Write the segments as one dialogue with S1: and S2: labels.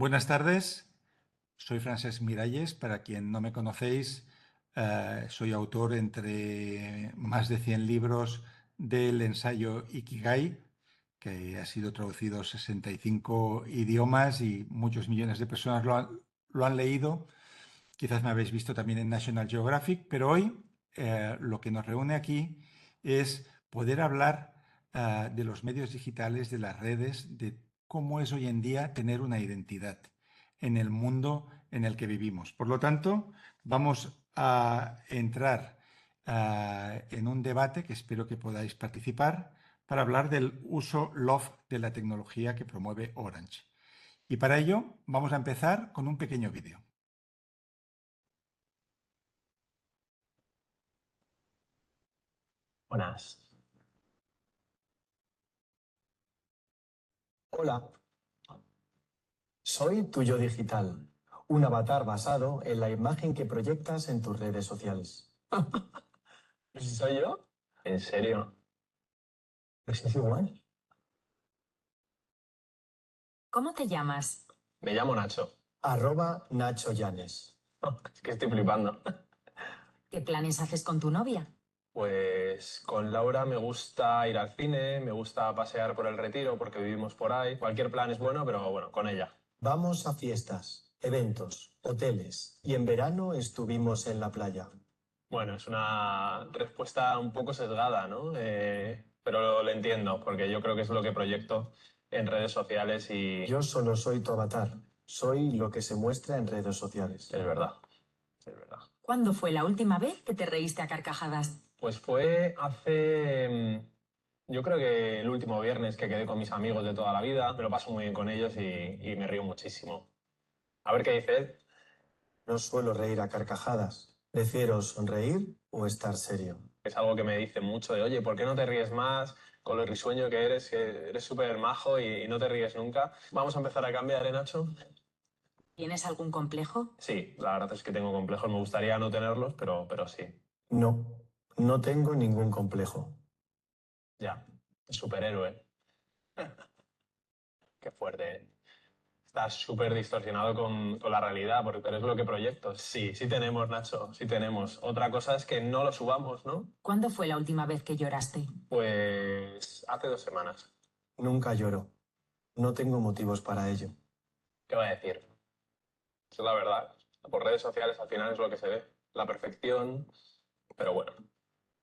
S1: Buenas tardes, soy Francesc Miralles. Para quien no me conocéis, soy autor entre más de 100 libros del ensayo Ikigai, que ha sido traducido a 65 idiomas y muchos millones de personas lo han leído. Quizás me habéis visto también en National Geographic, pero hoy lo que nos reúne aquí es poder hablar de los medios digitales, de las redes, de cómo es hoy en día tener una identidad en el mundo en el que vivimos. Por lo tanto, vamos a entrar en un debate que espero que podáis participar para hablar del uso LOF de la tecnología que promueve Orange. Y para ello vamos a empezar con un pequeño vídeo.
S2: Buenas. Hola, soy tu yo digital, un avatar basado en la imagen que proyectas en tus redes sociales. ¿Pero si soy yo? ¿En serio? ¿Pero si es igual?
S3: ¿Cómo te llamas?
S2: Me llamo Nacho. @Nacho Llanes. Es que estoy flipando.
S3: ¿Qué planes haces con tu novia?
S2: Pues con Laura me gusta ir al cine, me gusta pasear por el Retiro porque vivimos por ahí. Cualquier plan es bueno, pero bueno, con ella. Vamos a fiestas, eventos, hoteles y en verano estuvimos en la playa. Bueno, es una respuesta un poco sesgada, ¿no? Pero lo entiendo, porque yo creo que es lo que proyecto en redes sociales y... Yo solo soy tu avatar. Soy lo que se muestra en redes sociales. Es verdad, es verdad.
S3: ¿Cuándo fue la última vez que te reíste a carcajadas?
S2: Pues fue hace... Yo creo que el último viernes que quedé con mis amigos de toda la vida. Me lo paso muy bien con ellos y me río muchísimo. A ver qué dice él. No suelo reír a carcajadas. Prefiero sonreír o estar serio. Es algo que me dice mucho de, oye, ¿por qué no te ríes más con lo risueño que eres súper majo y no te ríes nunca? Vamos a empezar a cambiar, ¿eh, Nacho?
S3: ¿Tienes algún complejo?
S2: Sí, la verdad es que tengo complejos. Me gustaría no tenerlos, pero sí. No, no tengo ningún complejo. Ya, superhéroe. Qué fuerte, ¿eh? Estás súper distorsionado con la realidad, pero es lo que proyecto. Sí, sí tenemos, Nacho, sí tenemos. Otra cosa es que no lo subamos, ¿no?
S3: ¿Cuándo fue la última vez que lloraste?
S2: Pues hace 2 semanas. Nunca lloro. No tengo motivos para ello. ¿Qué va a decir? Es la verdad. Por redes sociales al final es lo que se ve. La perfección, pero bueno.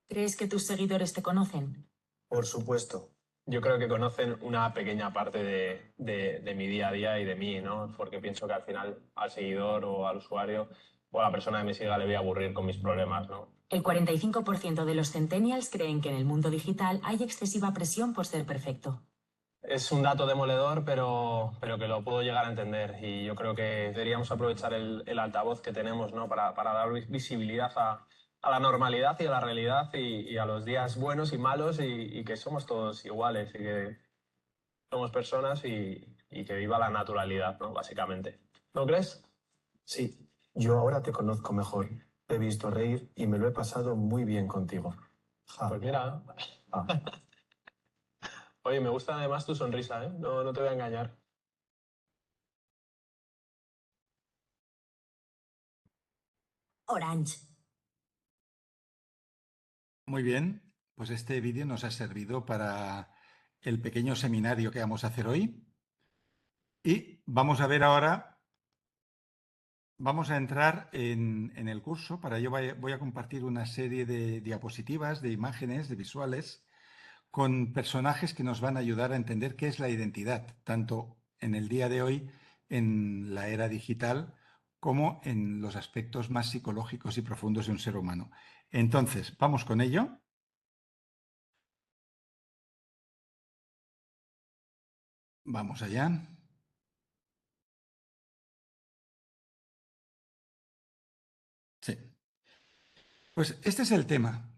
S3: ¿Crees que tus seguidores te conocen?
S2: Por supuesto. Yo creo que conocen una pequeña parte de mi día a día y de mí, ¿no? Porque pienso que al final al seguidor o al usuario o a la persona que me siga le voy a aburrir con mis problemas, ¿no?
S3: El 45% de los centennials creen que en el mundo digital hay excesiva presión por ser perfecto.
S2: Es un dato demoledor, pero que lo puedo llegar a entender y yo creo que deberíamos aprovechar el altavoz que tenemos, ¿no? Para dar visibilidad a la normalidad y a la realidad y a los días buenos y malos y que somos todos iguales y que somos personas y que viva la naturalidad, ¿no? Básicamente. ¿No crees? Sí, yo ahora te conozco mejor. Te he visto reír y me lo he pasado muy bien contigo. Ja. Pues mira. Ah. Oye, me gusta además tu sonrisa, ¿eh? No, no te voy a engañar.
S3: Orange.
S1: Muy bien, pues este vídeo nos ha servido para el pequeño seminario que vamos a hacer hoy y vamos a ver ahora, vamos a entrar en el curso. Para ello voy a compartir una serie de diapositivas, de imágenes, de visuales, con personajes que nos van a ayudar a entender qué es la identidad, tanto en el día de hoy, en la era digital, como en los aspectos más psicológicos y profundos de un ser humano. Entonces, vamos con ello. Vamos allá. Sí. Pues este es el tema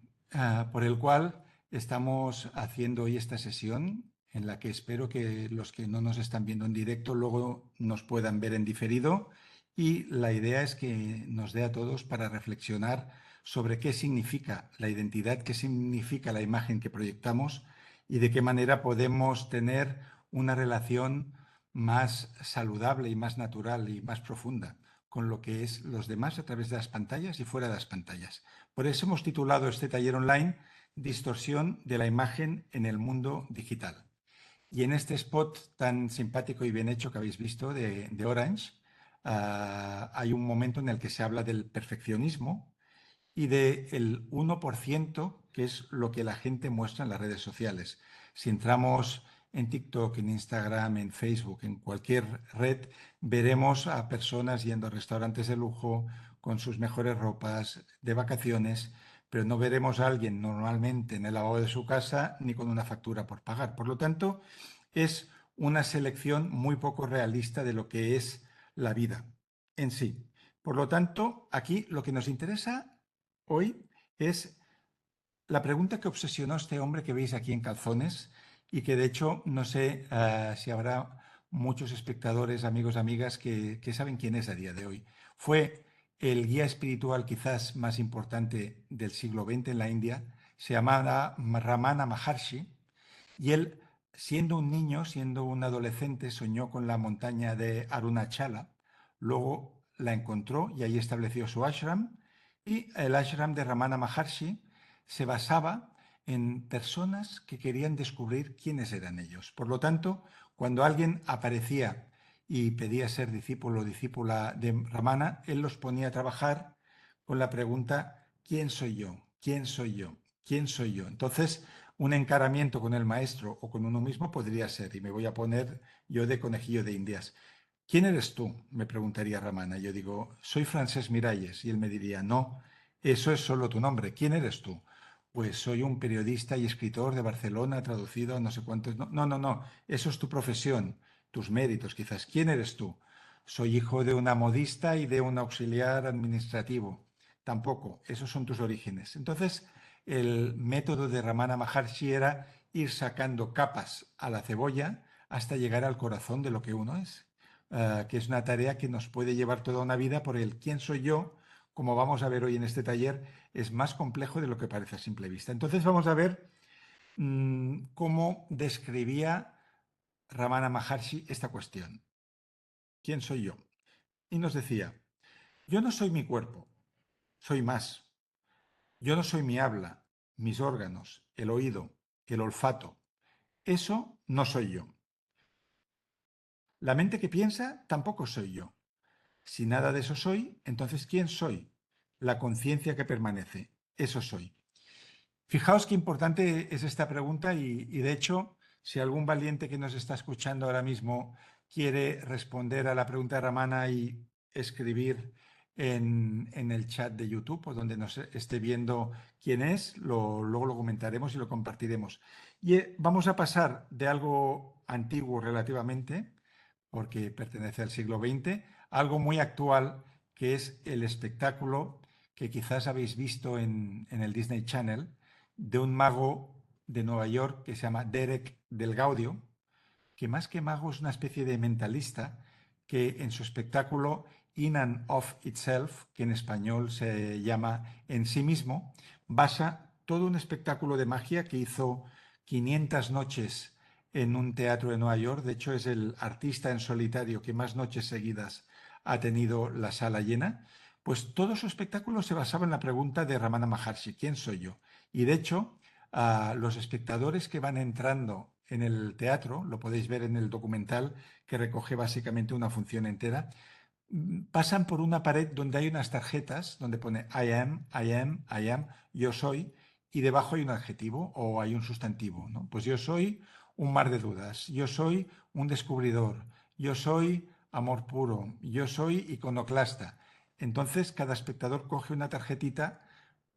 S1: por el cual estamos haciendo hoy esta sesión, en la que espero que los que no nos están viendo en directo luego nos puedan ver en diferido. Y la idea es que nos dé a todos para reflexionar sobre qué significa la identidad, qué significa la imagen que proyectamos y de qué manera podemos tener una relación más saludable y más natural y más profunda con lo que es los demás a través de las pantallas y fuera de las pantallas. Por eso hemos titulado este taller online Distorsión de la imagen en el mundo digital. Y en este spot tan simpático y bien hecho que habéis visto de Orange, hay un momento en el que se habla del perfeccionismo y del 1%, que es lo que la gente muestra en las redes sociales. Si entramos en TikTok, en Instagram, en Facebook, en cualquier red, veremos a personas yendo a restaurantes de lujo con sus mejores ropas de vacaciones, pero no veremos a alguien normalmente en el lavabo de su casa ni con una factura por pagar. Por lo tanto, es una selección muy poco realista de lo que es la vida en sí. Por lo tanto, aquí lo que nos interesa hoy es la pregunta que obsesionó a este hombre que veis aquí en calzones y que de hecho no sé si habrá muchos espectadores, amigos, amigas que saben quién es a día de hoy. Fue el guía espiritual quizás más importante del siglo XX en la India, se llamaba Ramana Maharshi y él, siendo un niño, siendo un adolescente, soñó con la montaña de Arunachala, luego la encontró y ahí estableció su ashram y el ashram de Ramana Maharshi se basaba en personas que querían descubrir quiénes eran ellos. Por lo tanto, cuando alguien aparecía y pedía ser discípulo o discípula de Ramana, él los ponía a trabajar con la pregunta, ¿quién soy yo? ¿Quién soy yo? ¿Quién soy yo? Entonces, un encaramiento con el maestro o con uno mismo podría ser, y me voy a poner yo de conejillo de indias. ¿Quién eres tú? Me preguntaría Ramana. Yo digo, soy Francesc Miralles. Y él me diría, no, eso es solo tu nombre. ¿Quién eres tú? Pues soy un periodista y escritor de Barcelona, traducido a no sé cuántos. No, no, no, no. Eso es tu profesión, tus méritos, quizás. ¿Quién eres tú? Soy hijo de una modista y de un auxiliar administrativo. Tampoco. Esos son tus orígenes. Entonces, el método de Ramana Maharshi era ir sacando capas a la cebolla hasta llegar al corazón de lo que uno es, que es una tarea que nos puede llevar toda una vida por el quién soy yo, como vamos a ver hoy en este taller, es más complejo de lo que parece a simple vista. Entonces vamos a ver cómo describía Ramana Maharshi esta cuestión. ¿Quién soy yo? Y nos decía, yo no soy mi cuerpo, soy más. Yo no soy mi habla, mis órganos, el oído, el olfato. Eso no soy yo. La mente que piensa tampoco soy yo. Si nada de eso soy, entonces ¿quién soy? La conciencia que permanece. Eso soy. Fijaos qué importante es esta pregunta y de hecho, si algún valiente que nos está escuchando ahora mismo quiere responder a la pregunta de Ramana y escribir en el chat de YouTube o donde nos esté viendo quién es, luego lo comentaremos y lo compartiremos. Y vamos a pasar de algo antiguo relativamente, porque pertenece al siglo XX, a algo muy actual que es el espectáculo que quizás habéis visto en el Disney Channel, de un mago de Nueva York que se llama Derek Del Gaudio, que más que mago es una especie de mentalista que en su espectáculo In and of Itself, que en español se llama En sí mismo, basa todo un espectáculo de magia que hizo 500 noches en un teatro de Nueva York. De hecho, es el artista en solitario que más noches seguidas ha tenido la sala llena. Pues todo su espectáculo se basaba en la pregunta de Ramana Maharshi, ¿quién soy yo? Y de hecho, los espectadores que van entrando en el teatro, lo podéis ver en el documental que recoge básicamente una función entera, pasan por una pared donde hay unas tarjetas donde pone I am, I am, I am, yo soy, y debajo hay un adjetivo o hay un sustantivo, ¿no? Pues yo soy un mar de dudas, yo soy un descubridor, yo soy amor puro, yo soy iconoclasta. Entonces cada espectador coge una tarjetita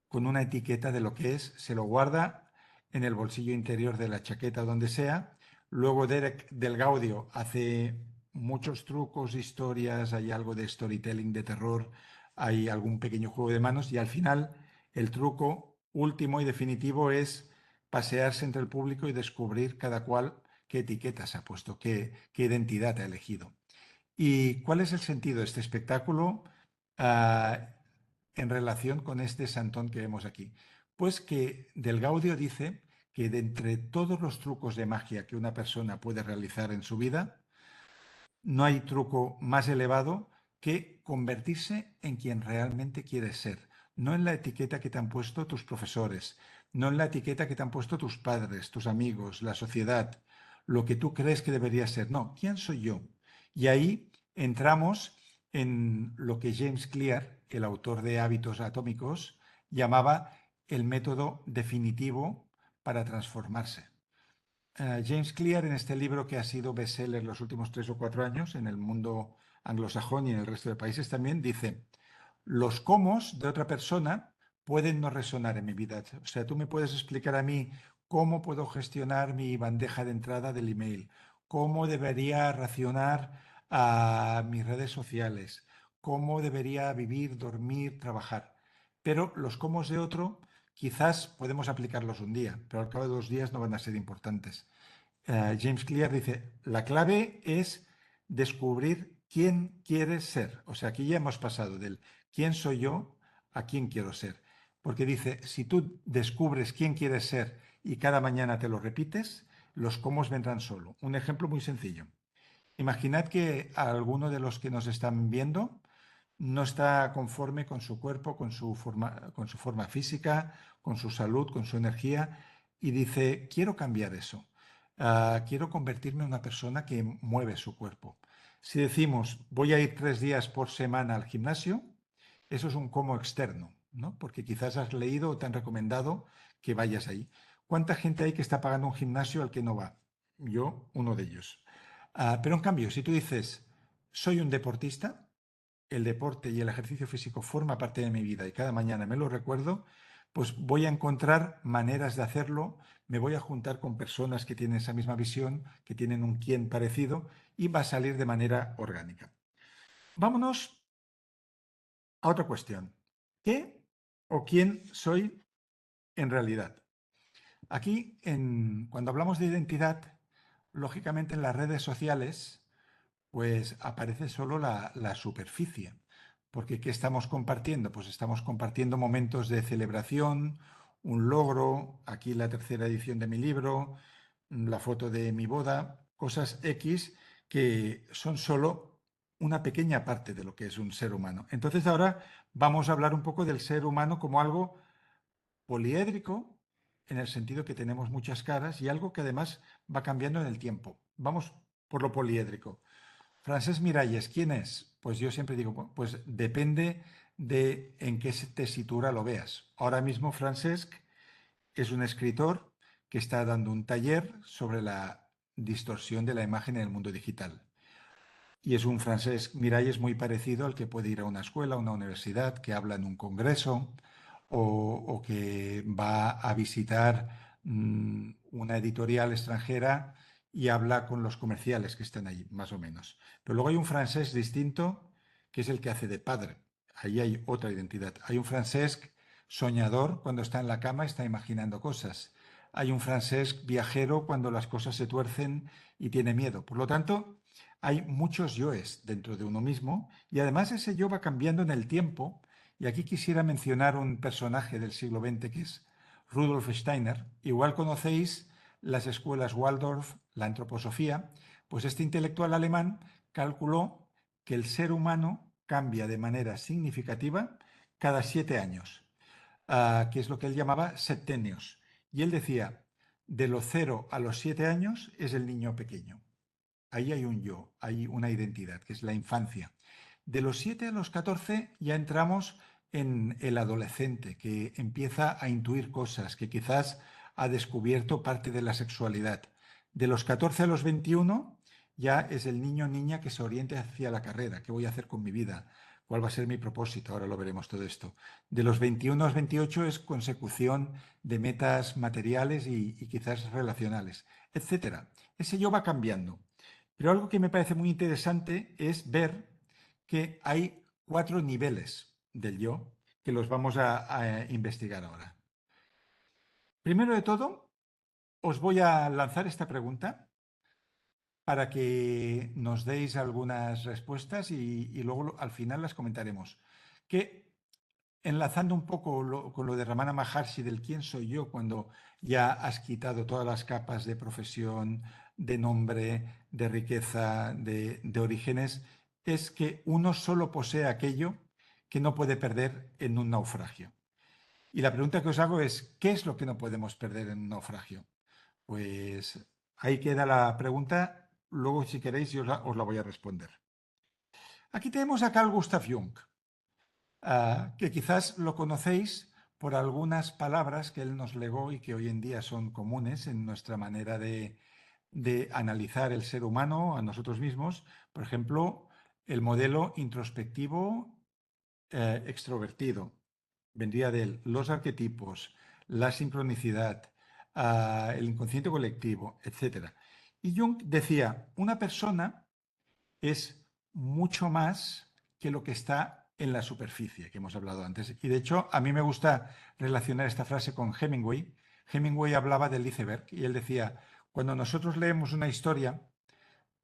S1: con una etiqueta de lo que es, se lo guarda en el bolsillo interior de la chaqueta donde sea. Luego Derek Del Gaudio hace muchos trucos, historias, hay algo de storytelling de terror, hay algún pequeño juego de manos y al final el truco último y definitivo es pasearse entre el público y descubrir cada cual qué etiqueta se ha puesto, qué identidad ha elegido. ¿Y cuál es el sentido de este espectáculo en relación con este santón que vemos aquí? Pues que Del Gaudio dice que de entre todos los trucos de magia que una persona puede realizar en su vida, no hay truco más elevado que convertirse en quien realmente quieres ser, no en la etiqueta que te han puesto tus profesores, no en la etiqueta que te han puesto tus padres, tus amigos, la sociedad, lo que tú crees que debería ser. No, ¿quién soy yo? Y ahí entramos en lo que James Clear, el autor de Hábitos Atómicos, llamaba el método definitivo para transformarse. James Clear, en este libro que ha sido bestseller los últimos 3 o 4 años en el mundo anglosajón y en el resto de países también, dice, los cómo de otra persona pueden no resonar en mi vida. O sea, tú me puedes explicar a mí cómo puedo gestionar mi bandeja de entrada del email, cómo debería racionar a mis redes sociales, cómo debería vivir, dormir, trabajar. Pero los cómo de otro quizás podemos aplicarlos un día, pero al cabo de 2 días no van a ser importantes. James Clear dice, la clave es descubrir quién quieres ser. O sea, aquí ya hemos pasado del quién soy yo a quién quiero ser. Porque dice, si tú descubres quién quieres ser y cada mañana te lo repites, los cómo vendrán solo. Un ejemplo muy sencillo. Imaginad que alguno de los que nos están viendo no está conforme con su cuerpo, con su forma física, con su salud, con su energía, y dice, quiero cambiar eso. Quiero convertirme en una persona que mueve su cuerpo. Si decimos, voy a ir 3 días por semana al gimnasio, eso es un cómo externo, ¿no? Porque quizás has leído o te han recomendado que vayas ahí. ¿Cuánta gente hay que está pagando un gimnasio al que no va? Yo, uno de ellos. Pero en cambio, si tú dices, soy un deportista, el deporte y el ejercicio físico forma parte de mi vida y cada mañana me lo recuerdo, pues voy a encontrar maneras de hacerlo, me voy a juntar con personas que tienen esa misma visión, que tienen un quién parecido y va a salir de manera orgánica. Vámonos a otra cuestión. ¿Qué o quién soy en realidad? Aquí, cuando hablamos de identidad, lógicamente en las redes sociales pues aparece solo la superficie. Porque ¿qué estamos compartiendo? Pues estamos compartiendo momentos de celebración, un logro, aquí la tercera edición de mi libro, la foto de mi boda, cosas X que son solo una pequeña parte de lo que es un ser humano. Entonces ahora vamos a hablar un poco del ser humano como algo poliédrico, en el sentido que tenemos muchas caras y algo que además va cambiando en el tiempo. Vamos por lo poliédrico. Francesc Miralles, ¿quién es? Pues yo siempre digo, pues depende de en qué tesitura lo veas. Ahora mismo Francesc es un escritor que está dando un taller sobre la distorsión de la imagen en el mundo digital. Y es un Francesc Miralles muy parecido al que puede ir a una escuela, a una universidad, que habla en un congreso o que va a visitar una editorial extranjera y habla con los comerciales que están ahí, más o menos. Pero luego hay un francés distinto que es el que hace de padre. Ahí hay otra identidad. Hay un francés soñador cuando está en la cama, está imaginando cosas. Hay un francés viajero cuando las cosas se tuercen y tiene miedo. Por lo tanto, hay muchos yoes dentro de uno mismo y además ese yo va cambiando en el tiempo. Y aquí quisiera mencionar un personaje del siglo XX que es Rudolf Steiner. Igual conocéis las escuelas Waldorf, la antroposofía, pues este intelectual alemán calculó que el ser humano cambia de manera significativa cada 7 años, que es lo que él llamaba septenios. Y él decía, de los 0 a los 7 años es el niño pequeño. Ahí hay un yo, hay una identidad, que es la infancia. De los 7 a los 14 ya entramos en el adolescente, que empieza a intuir cosas, que quizás ha descubierto parte de la sexualidad. De los 14 a los 21 ya es el niño o niña que se orienta hacia la carrera. ¿Qué voy a hacer con mi vida? ¿Cuál va a ser mi propósito? Ahora lo veremos todo esto. De los 21 a los 28 es consecución de metas materiales y quizás relacionales, etcétera. Ese yo va cambiando. Pero algo que me parece muy interesante es ver que hay 4 niveles del yo que los vamos a investigar ahora. Primero de todo, os voy a lanzar esta pregunta para que nos deis algunas respuestas y luego al final las comentaremos. Que enlazando un poco con lo de Ramana Maharshi del quién soy yo, cuando ya has quitado todas las capas de profesión, de nombre, de riqueza, de orígenes, es que uno solo posee aquello que no puede perder en un naufragio. Y la pregunta que os hago es, ¿qué es lo que no podemos perder en un naufragio? Pues ahí queda la pregunta. Luego, si queréis, yo os la voy a responder. Aquí tenemos a Carl Gustav Jung, que quizás lo conocéis por algunas palabras que él nos legó y que hoy en día son comunes en nuestra manera de analizar el ser humano a nosotros mismos. Por ejemplo, el modelo introspectivo extrovertido. Vendría de él los arquetipos, la sincronicidad, el inconsciente colectivo, etc. Y Jung decía, una persona es mucho más que lo que está en la superficie, que hemos hablado antes. Y de hecho, a mí me gusta relacionar esta frase con Hemingway. Hemingway hablaba del iceberg y él decía, cuando nosotros leemos una historia,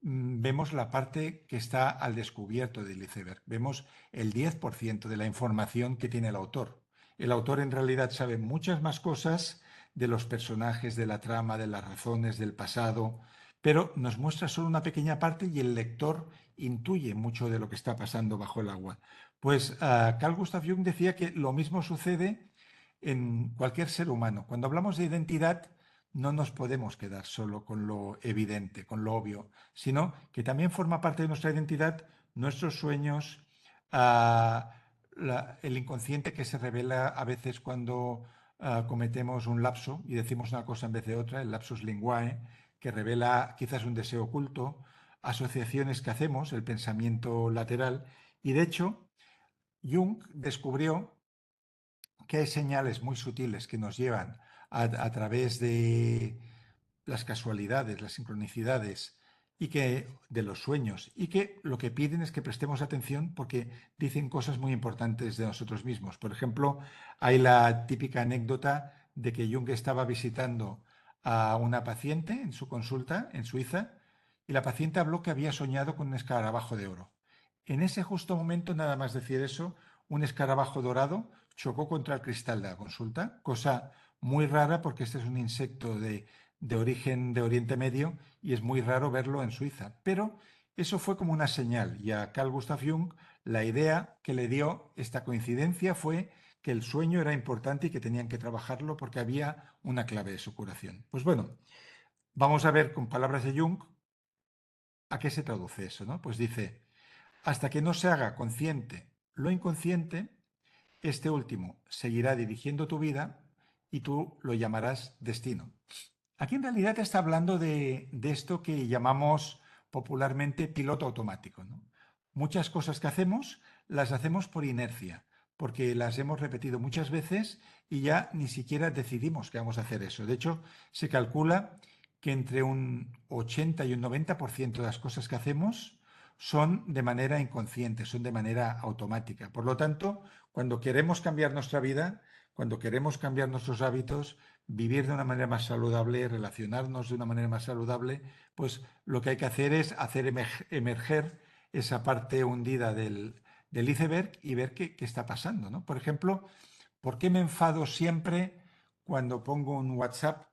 S1: vemos la parte que está al descubierto del iceberg. Vemos el 10% de la información que tiene el autor. El autor en realidad sabe muchas más cosas de los personajes, de la trama, de las razones, del pasado, pero nos muestra solo una pequeña parte y el lector intuye mucho de lo que está pasando bajo el agua. Pues Carl Gustav Jung decía que lo mismo sucede en cualquier ser humano. Cuando hablamos de identidad, no nos podemos quedar solo con lo evidente, con lo obvio, sino que también forma parte de nuestra identidad nuestros sueños, el inconsciente que se revela a veces cuando cometemos un lapso y decimos una cosa en vez de otra, el lapsus linguae, que revela quizás un deseo oculto, asociaciones que hacemos, el pensamiento lateral, y de hecho Jung descubrió que hay señales muy sutiles que nos llevan a través de las casualidades, las sincronicidades y que de los sueños y que lo que piden es que prestemos atención porque dicen cosas muy importantes de nosotros mismos. Por ejemplo, hay la típica anécdota de que Jung estaba visitando a una paciente en su consulta en Suiza y la paciente habló que había soñado con un escarabajo de oro. En ese justo momento, nada más decir eso, un escarabajo dorado chocó contra el cristal de la consulta, cosa muy rara porque este es un insecto de origen de Oriente Medio y es muy raro verlo en Suiza. Pero eso fue como una señal y a Carl Gustav Jung la idea que le dio esta coincidencia fue que el sueño era importante y que tenían que trabajarlo porque había una clave de su curación. Pues bueno, vamos a ver con palabras de Jung a qué se traduce eso, ¿no? Pues dice, hasta que no se haga consciente lo inconsciente, este último seguirá dirigiendo tu vida y tú lo llamarás destino. Aquí en realidad está hablando de esto que llamamos popularmente piloto automático, ¿no? Muchas cosas que hacemos las hacemos por inercia, porque las hemos repetido muchas veces y ya ni siquiera decidimos que vamos a hacer eso. De hecho, se calcula que entre un 80 y un 90% de las cosas que hacemos son de manera inconsciente, son de manera automática. Por lo tanto, cuando queremos cambiar nuestra vida, cuando queremos cambiar nuestros hábitos, vivir de una manera más saludable, relacionarnos de una manera más saludable, pues lo que hay que hacer es hacer emerger esa parte hundida del iceberg y ver qué está pasando, ¿no? Por ejemplo, ¿por qué me enfado siempre cuando pongo un WhatsApp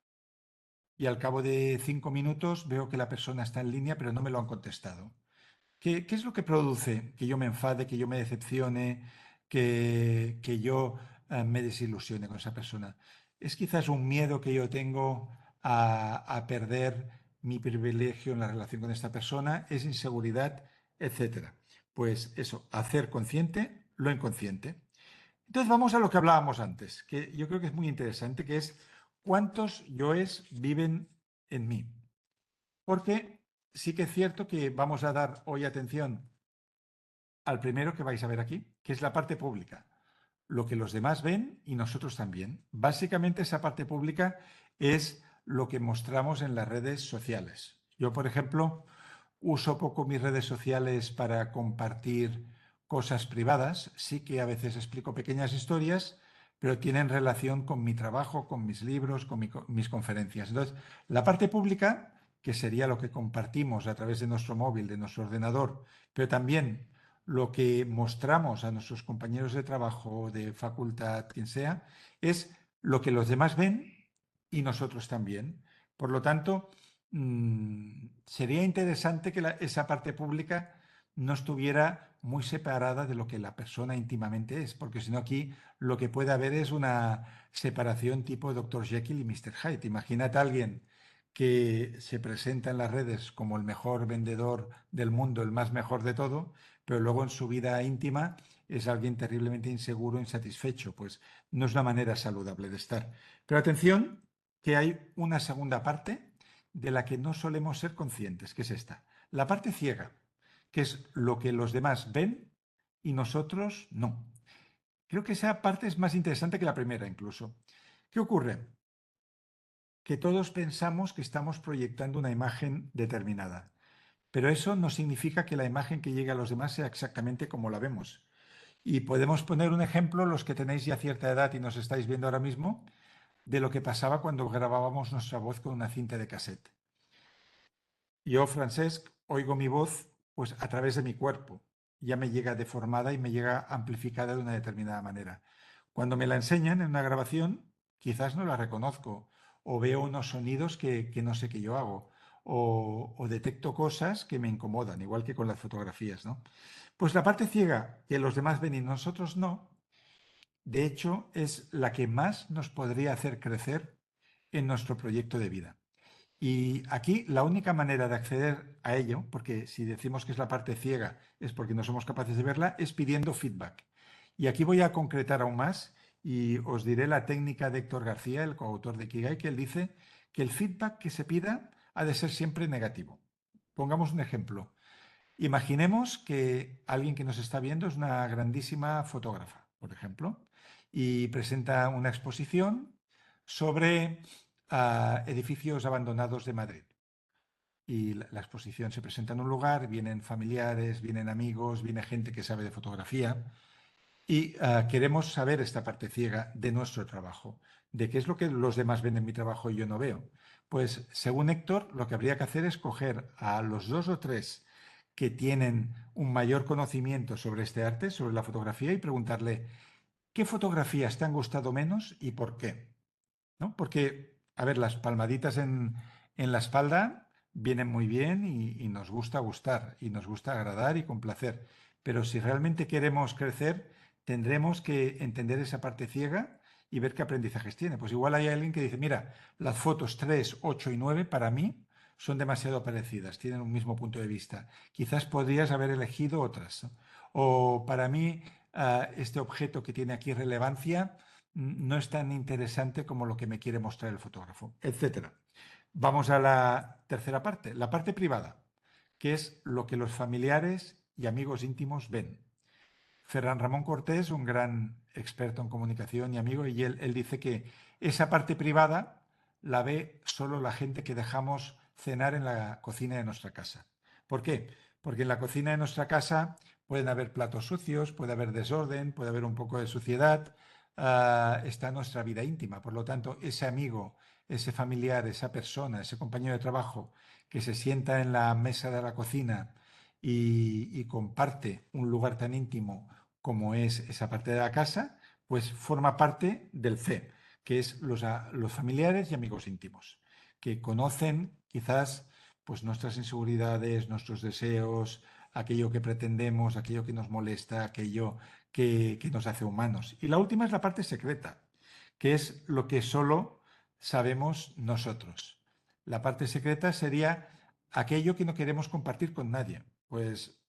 S1: y al cabo de 5 minutos veo que la persona está en línea pero no me lo han contestado? ¿Qué es lo que produce que yo me enfade, que yo me decepcione, que yo me desilusione con esa persona? Es quizás un miedo que yo tengo a perder mi privilegio en la relación con esta persona, es inseguridad, etcétera. Pues eso, hacer consciente lo inconsciente. Entonces vamos a lo que hablábamos antes, que yo creo que es muy interesante, que es cuántos yoes viven en mí. Porque sí que es cierto que vamos a dar hoy atención al primero que vais a ver aquí, que es la parte pública. Lo que los demás ven y nosotros también. Básicamente esa parte pública es lo que mostramos en las redes sociales. Yo, por ejemplo, uso poco mis redes sociales para compartir cosas privadas. Sí que a veces explico pequeñas historias, pero tienen relación con mi trabajo, con mis libros, con mis conferencias. Entonces, la parte pública, que sería lo que compartimos a través de nuestro móvil, de nuestro ordenador, pero también lo que mostramos a nuestros compañeros de trabajo, de facultad, quien sea, es lo que los demás ven y nosotros también. Por lo tanto, sería interesante que esa parte pública no estuviera muy separada de lo que la persona íntimamente es, porque si no aquí lo que puede haber es una separación tipo Dr. Jekyll y Mr. Hyde. Imagínate a alguien que se presenta en las redes como el mejor vendedor del mundo, el más mejor de todo, pero luego en su vida íntima es alguien terriblemente inseguro, insatisfecho. Pues no es una manera saludable de estar. Pero atención, que hay una segunda parte de la que no solemos ser conscientes, que es esta. La parte ciega, que es lo que los demás ven y nosotros no. Creo que esa parte es más interesante que la primera incluso. ¿Qué ocurre? Que todos pensamos que estamos proyectando una imagen determinada, pero eso no significa que la imagen que llegue a los demás sea exactamente como la vemos. Y podemos poner un ejemplo, los que tenéis ya cierta edad y nos estáis viendo ahora mismo, de lo que pasaba cuando grabábamos nuestra voz con una cinta de cassette. Yo, Francesc, oigo mi voz pues a través de mi cuerpo. Ya me llega deformada y me llega amplificada de una determinada manera. Cuando me la enseñan en una grabación, quizás no la reconozco o veo unos sonidos que no sé qué yo hago o detecto cosas que me incomodan, igual que con las fotografías, ¿no? Pues la parte ciega que los demás ven y nosotros no, de hecho, es la que más nos podría hacer crecer en nuestro proyecto de vida. Y aquí la única manera de acceder a ello, porque si decimos que es la parte ciega es porque no somos capaces de verla, es pidiendo feedback. Y aquí voy a concretar aún más y os diré la técnica de Héctor García, el coautor de Ikigai, que él dice que el feedback que se pida ha de ser siempre negativo. Pongamos un ejemplo. Imaginemos que alguien que nos está viendo es una grandísima fotógrafa, por ejemplo, y presenta una exposición sobre edificios abandonados de Madrid. Y la exposición se presenta en un lugar, vienen familiares, vienen amigos, viene gente que sabe de fotografía y queremos saber esta parte ciega de nuestro trabajo, de qué es lo que los demás ven en mi trabajo y yo no veo. Pues según Héctor, lo que habría que hacer es coger a los 2 o 3 que tienen un mayor conocimiento sobre este arte, sobre la fotografía, y preguntarle, ¿qué fotografías te han gustado menos y por qué? ¿No? Porque, a ver, las palmaditas en la espalda vienen muy bien y nos gusta gustar y nos gusta agradar y complacer. Pero si realmente queremos crecer, tendremos que entender esa parte ciega y ver qué aprendizajes tiene. Pues igual hay alguien que dice, mira, las fotos 3, 8 y 9 para mí son demasiado parecidas, tienen un mismo punto de vista. Quizás podrías haber elegido otras, ¿no? O para mí, este objeto que tiene aquí relevancia no es tan interesante como lo que me quiere mostrar el fotógrafo, etcétera. Vamos a la tercera parte, la parte privada, que es lo que los familiares y amigos íntimos ven. Ferran Ramón Cortés, un gran experto en comunicación y amigo, y él dice que esa parte privada la ve solo la gente que dejamos cenar en la cocina de nuestra casa. ¿Por qué? Porque en la cocina de nuestra casa pueden haber platos sucios, puede haber desorden, puede haber un poco de suciedad, está nuestra vida íntima. Por lo tanto, ese amigo, ese familiar, esa persona, ese compañero de trabajo que se sienta en la mesa de la cocina y comparte un lugar tan íntimo como es esa parte de la casa, pues forma parte del C, que es los familiares y amigos íntimos, que conocen quizás pues nuestras inseguridades, nuestros deseos, aquello que pretendemos, aquello que nos molesta, aquello que nos hace humanos. Y la última es la parte secreta, que es lo que solo sabemos nosotros. La parte secreta sería aquello que no queremos compartir con nadie. Pues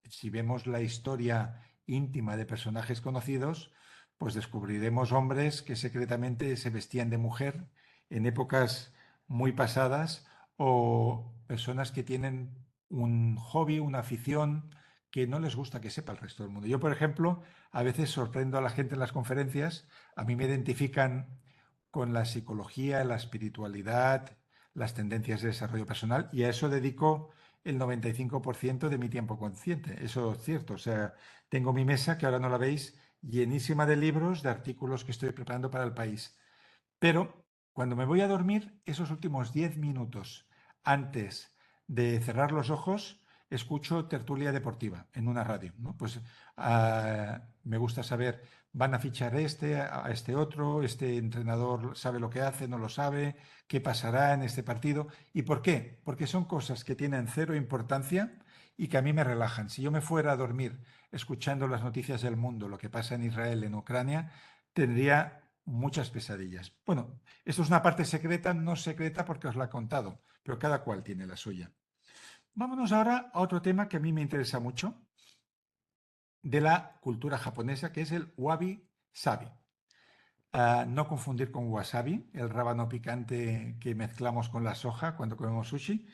S1: si vemos la historia íntima de personajes conocidos, pues descubriremos hombres que secretamente se vestían de mujer en épocas muy pasadas o personas que tienen un hobby, una afición que no les gusta que sepa el resto del mundo. Yo, por ejemplo, a veces sorprendo a la gente en las conferencias, a mí me identifican con la psicología, la espiritualidad, las tendencias de desarrollo personal y a eso dedico el 95% de mi tiempo consciente. Eso es cierto. O sea, tengo mi mesa, que ahora no la veis, llenísima de libros, de artículos que estoy preparando para el país. Pero cuando me voy a dormir, esos últimos 10 minutos antes de cerrar los ojos, escucho tertulia deportiva en una radio, ¿no? Pues me gusta saber, van a fichar a este otro, este entrenador sabe lo que hace, no lo sabe, qué pasará en este partido. ¿Y por qué? Porque son cosas que tienen cero importancia y que a mí me relajan. Si yo me fuera a dormir escuchando las noticias del mundo, lo que pasa en Israel, en Ucrania, tendría muchas pesadillas. Bueno, esto es una parte secreta, no secreta porque os la he contado, pero cada cual tiene la suya. Vámonos ahora a otro tema que a mí me interesa mucho de la cultura japonesa, que es el wabi-sabi. No confundir con wasabi, el rábano picante que mezclamos con la soja cuando comemos sushi.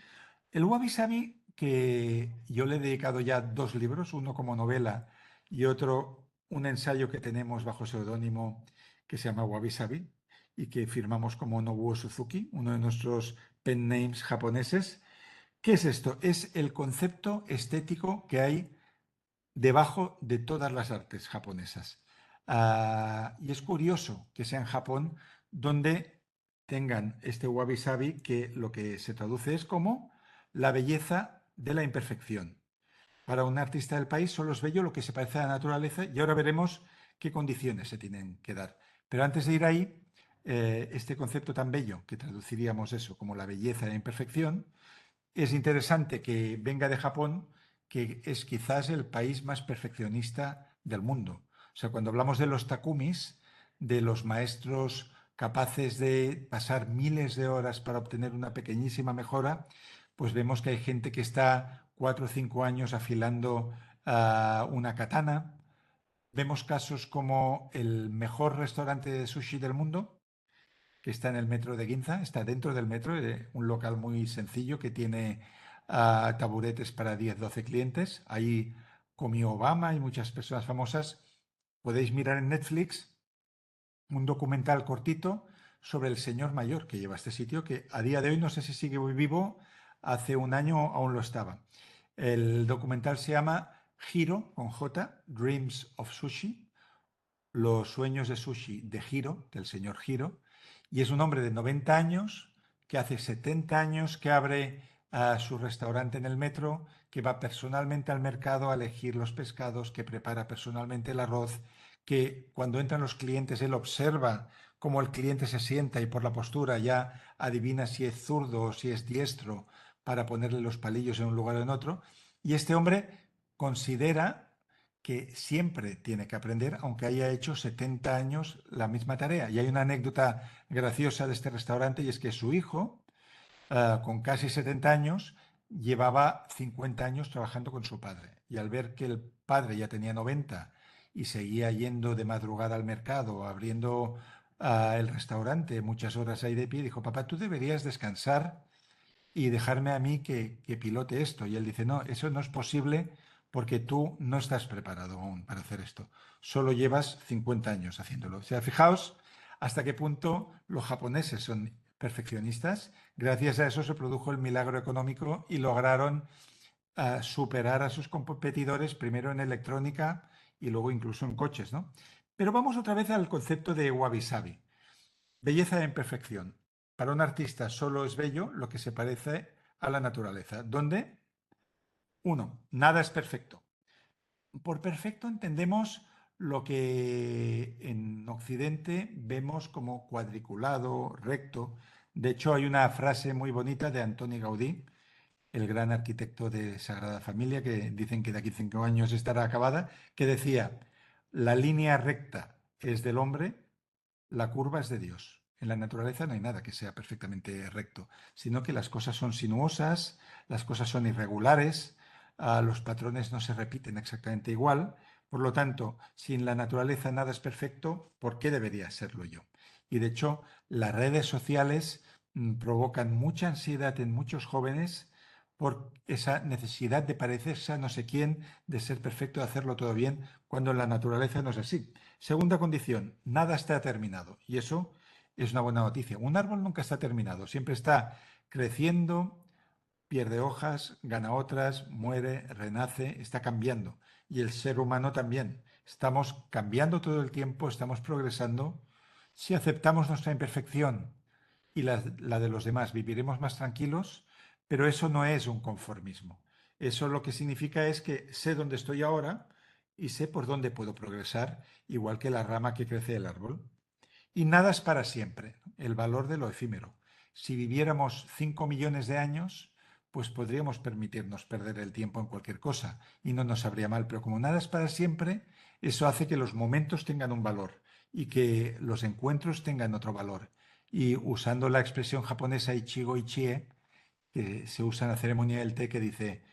S1: El wabi-sabi, que yo le he dedicado ya 2 libros, uno como novela y otro un ensayo que tenemos bajo seudónimo que se llama Wabi-sabi y que firmamos como Nobuo Suzuki, uno de nuestros pen names japoneses. ¿Qué es esto? Es el concepto estético que hay debajo de todas las artes japonesas. Y es curioso que sea en Japón donde tengan este wabi-sabi que lo que se traduce es como la belleza de la imperfección. Para un artista del país solo es bello lo que se parece a la naturaleza y ahora veremos qué condiciones se tienen que dar. Pero antes de ir ahí, este concepto tan bello que traduciríamos eso como la belleza de la imperfección, es interesante que venga de Japón, que es quizás el país más perfeccionista del mundo. O sea, cuando hablamos de los takumis, de los maestros capaces de pasar miles de horas para obtener una pequeñísima mejora, pues vemos que hay gente que está 4 o 5 años afilando una katana. Vemos casos como el mejor restaurante de sushi del mundo, que está en el metro de Ginza, está dentro del metro, un local muy sencillo que tiene taburetes para 10 o 12 clientes. Ahí comió Obama y muchas personas famosas. Podéis mirar en Netflix un documental cortito sobre el señor mayor que lleva este sitio, que a día de hoy no sé si sigue muy vivo, hace un año aún lo estaba. El documental se llama Hiro, con J, Dreams of Sushi, los sueños de sushi de Hiro, del señor Hiro, y es un hombre de 90 años que hace 70 años que abre su restaurante en el metro, que va personalmente al mercado a elegir los pescados, que prepara personalmente el arroz, que cuando entran los clientes él observa cómo el cliente se sienta y por la postura ya adivina si es zurdo o si es diestro para ponerle los palillos en un lugar o en otro. Y este hombre considera que siempre tiene que aprender, aunque haya hecho 70 años la misma tarea. Y hay una anécdota graciosa de este restaurante y es que su hijo, con casi 70 años, llevaba 50 años trabajando con su padre. Y al ver que el padre ya tenía 90 y seguía yendo de madrugada al mercado, abriendo el restaurante muchas horas ahí de pie, dijo, papá, tú deberías descansar y dejarme a mí que pilote esto. Y él dice, no, eso no es posible porque tú no estás preparado aún para hacer esto. Solo llevas 50 años haciéndolo. O sea, fijaos hasta qué punto los japoneses son perfeccionistas. Gracias a eso se produjo el milagro económico y lograron superar a sus competidores primero en electrónica y luego incluso en coches, ¿no? Pero vamos otra vez al concepto de wabi-sabi. Belleza en perfección. Para un artista solo es bello lo que se parece a la naturaleza, donde, uno, nada es perfecto. Por perfecto entendemos lo que en Occidente vemos como cuadriculado, recto. De hecho, hay una frase muy bonita de Antoni Gaudí, el gran arquitecto de Sagrada Familia, que dicen que de aquí 5 años estará acabada, que decía, la línea recta es del hombre, la curva es de Dios. En la naturaleza no hay nada que sea perfectamente recto, sino que las cosas son sinuosas, las cosas son irregulares, los patrones no se repiten exactamente igual. Por lo tanto, si en la naturaleza nada es perfecto, ¿por qué debería serlo yo? Y de hecho, las redes sociales provocan mucha ansiedad en muchos jóvenes por esa necesidad de parecerse a no sé quién, de ser perfecto, de hacerlo todo bien, cuando en la naturaleza no es así. Segunda condición, nada está terminado. Y eso es una buena noticia. Un árbol nunca está terminado, siempre está creciendo, pierde hojas, gana otras, muere, renace, está cambiando. Y el ser humano también. Estamos cambiando todo el tiempo, estamos progresando. Si aceptamos nuestra imperfección y la de los demás, viviremos más tranquilos, pero eso no es un conformismo. Eso lo que significa es que sé dónde estoy ahora y sé por dónde puedo progresar, igual que la rama que crece del árbol. Y nada es para siempre, el valor de lo efímero. Si viviéramos 5 millones de años, pues podríamos permitirnos perder el tiempo en cualquier cosa y no nos sabría mal, pero como nada es para siempre, eso hace que los momentos tengan un valor y que los encuentros tengan otro valor. Y usando la expresión japonesa Ichigo Ichie, que se usa en la ceremonia del té, que dice,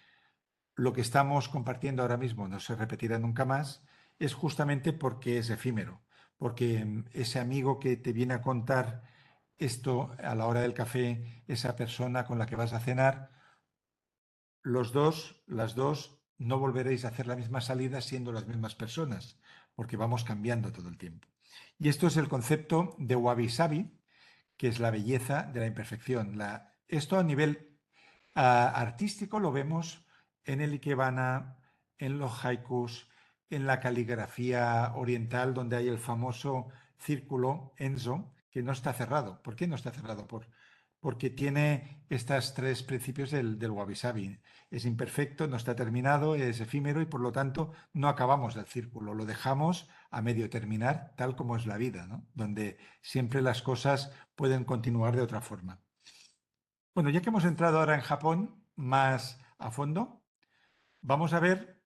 S1: lo que estamos compartiendo ahora mismo no se repetirá nunca más, es justamente porque es efímero, porque ese amigo que te viene a contar esto a la hora del café, esa persona con la que vas a cenar, los dos, las dos, no volveréis a hacer la misma salida siendo las mismas personas, porque vamos cambiando todo el tiempo. Y esto es el concepto de Wabi Sabi, que es la belleza de la imperfección. Esto a nivel artístico lo vemos en el Ikebana, en los haikus, en la caligrafía oriental, donde hay el famoso círculo Enzo, que no está cerrado. ¿Por qué no está cerrado? Porque tiene estos tres principios del wabi-sabi. Es imperfecto, no está terminado, es efímero y por lo tanto no acabamos el círculo, lo dejamos a medio terminar, tal como es la vida, ¿no? Donde siempre las cosas pueden continuar de otra forma. Bueno, ya que hemos entrado ahora en Japón más a fondo, vamos a ver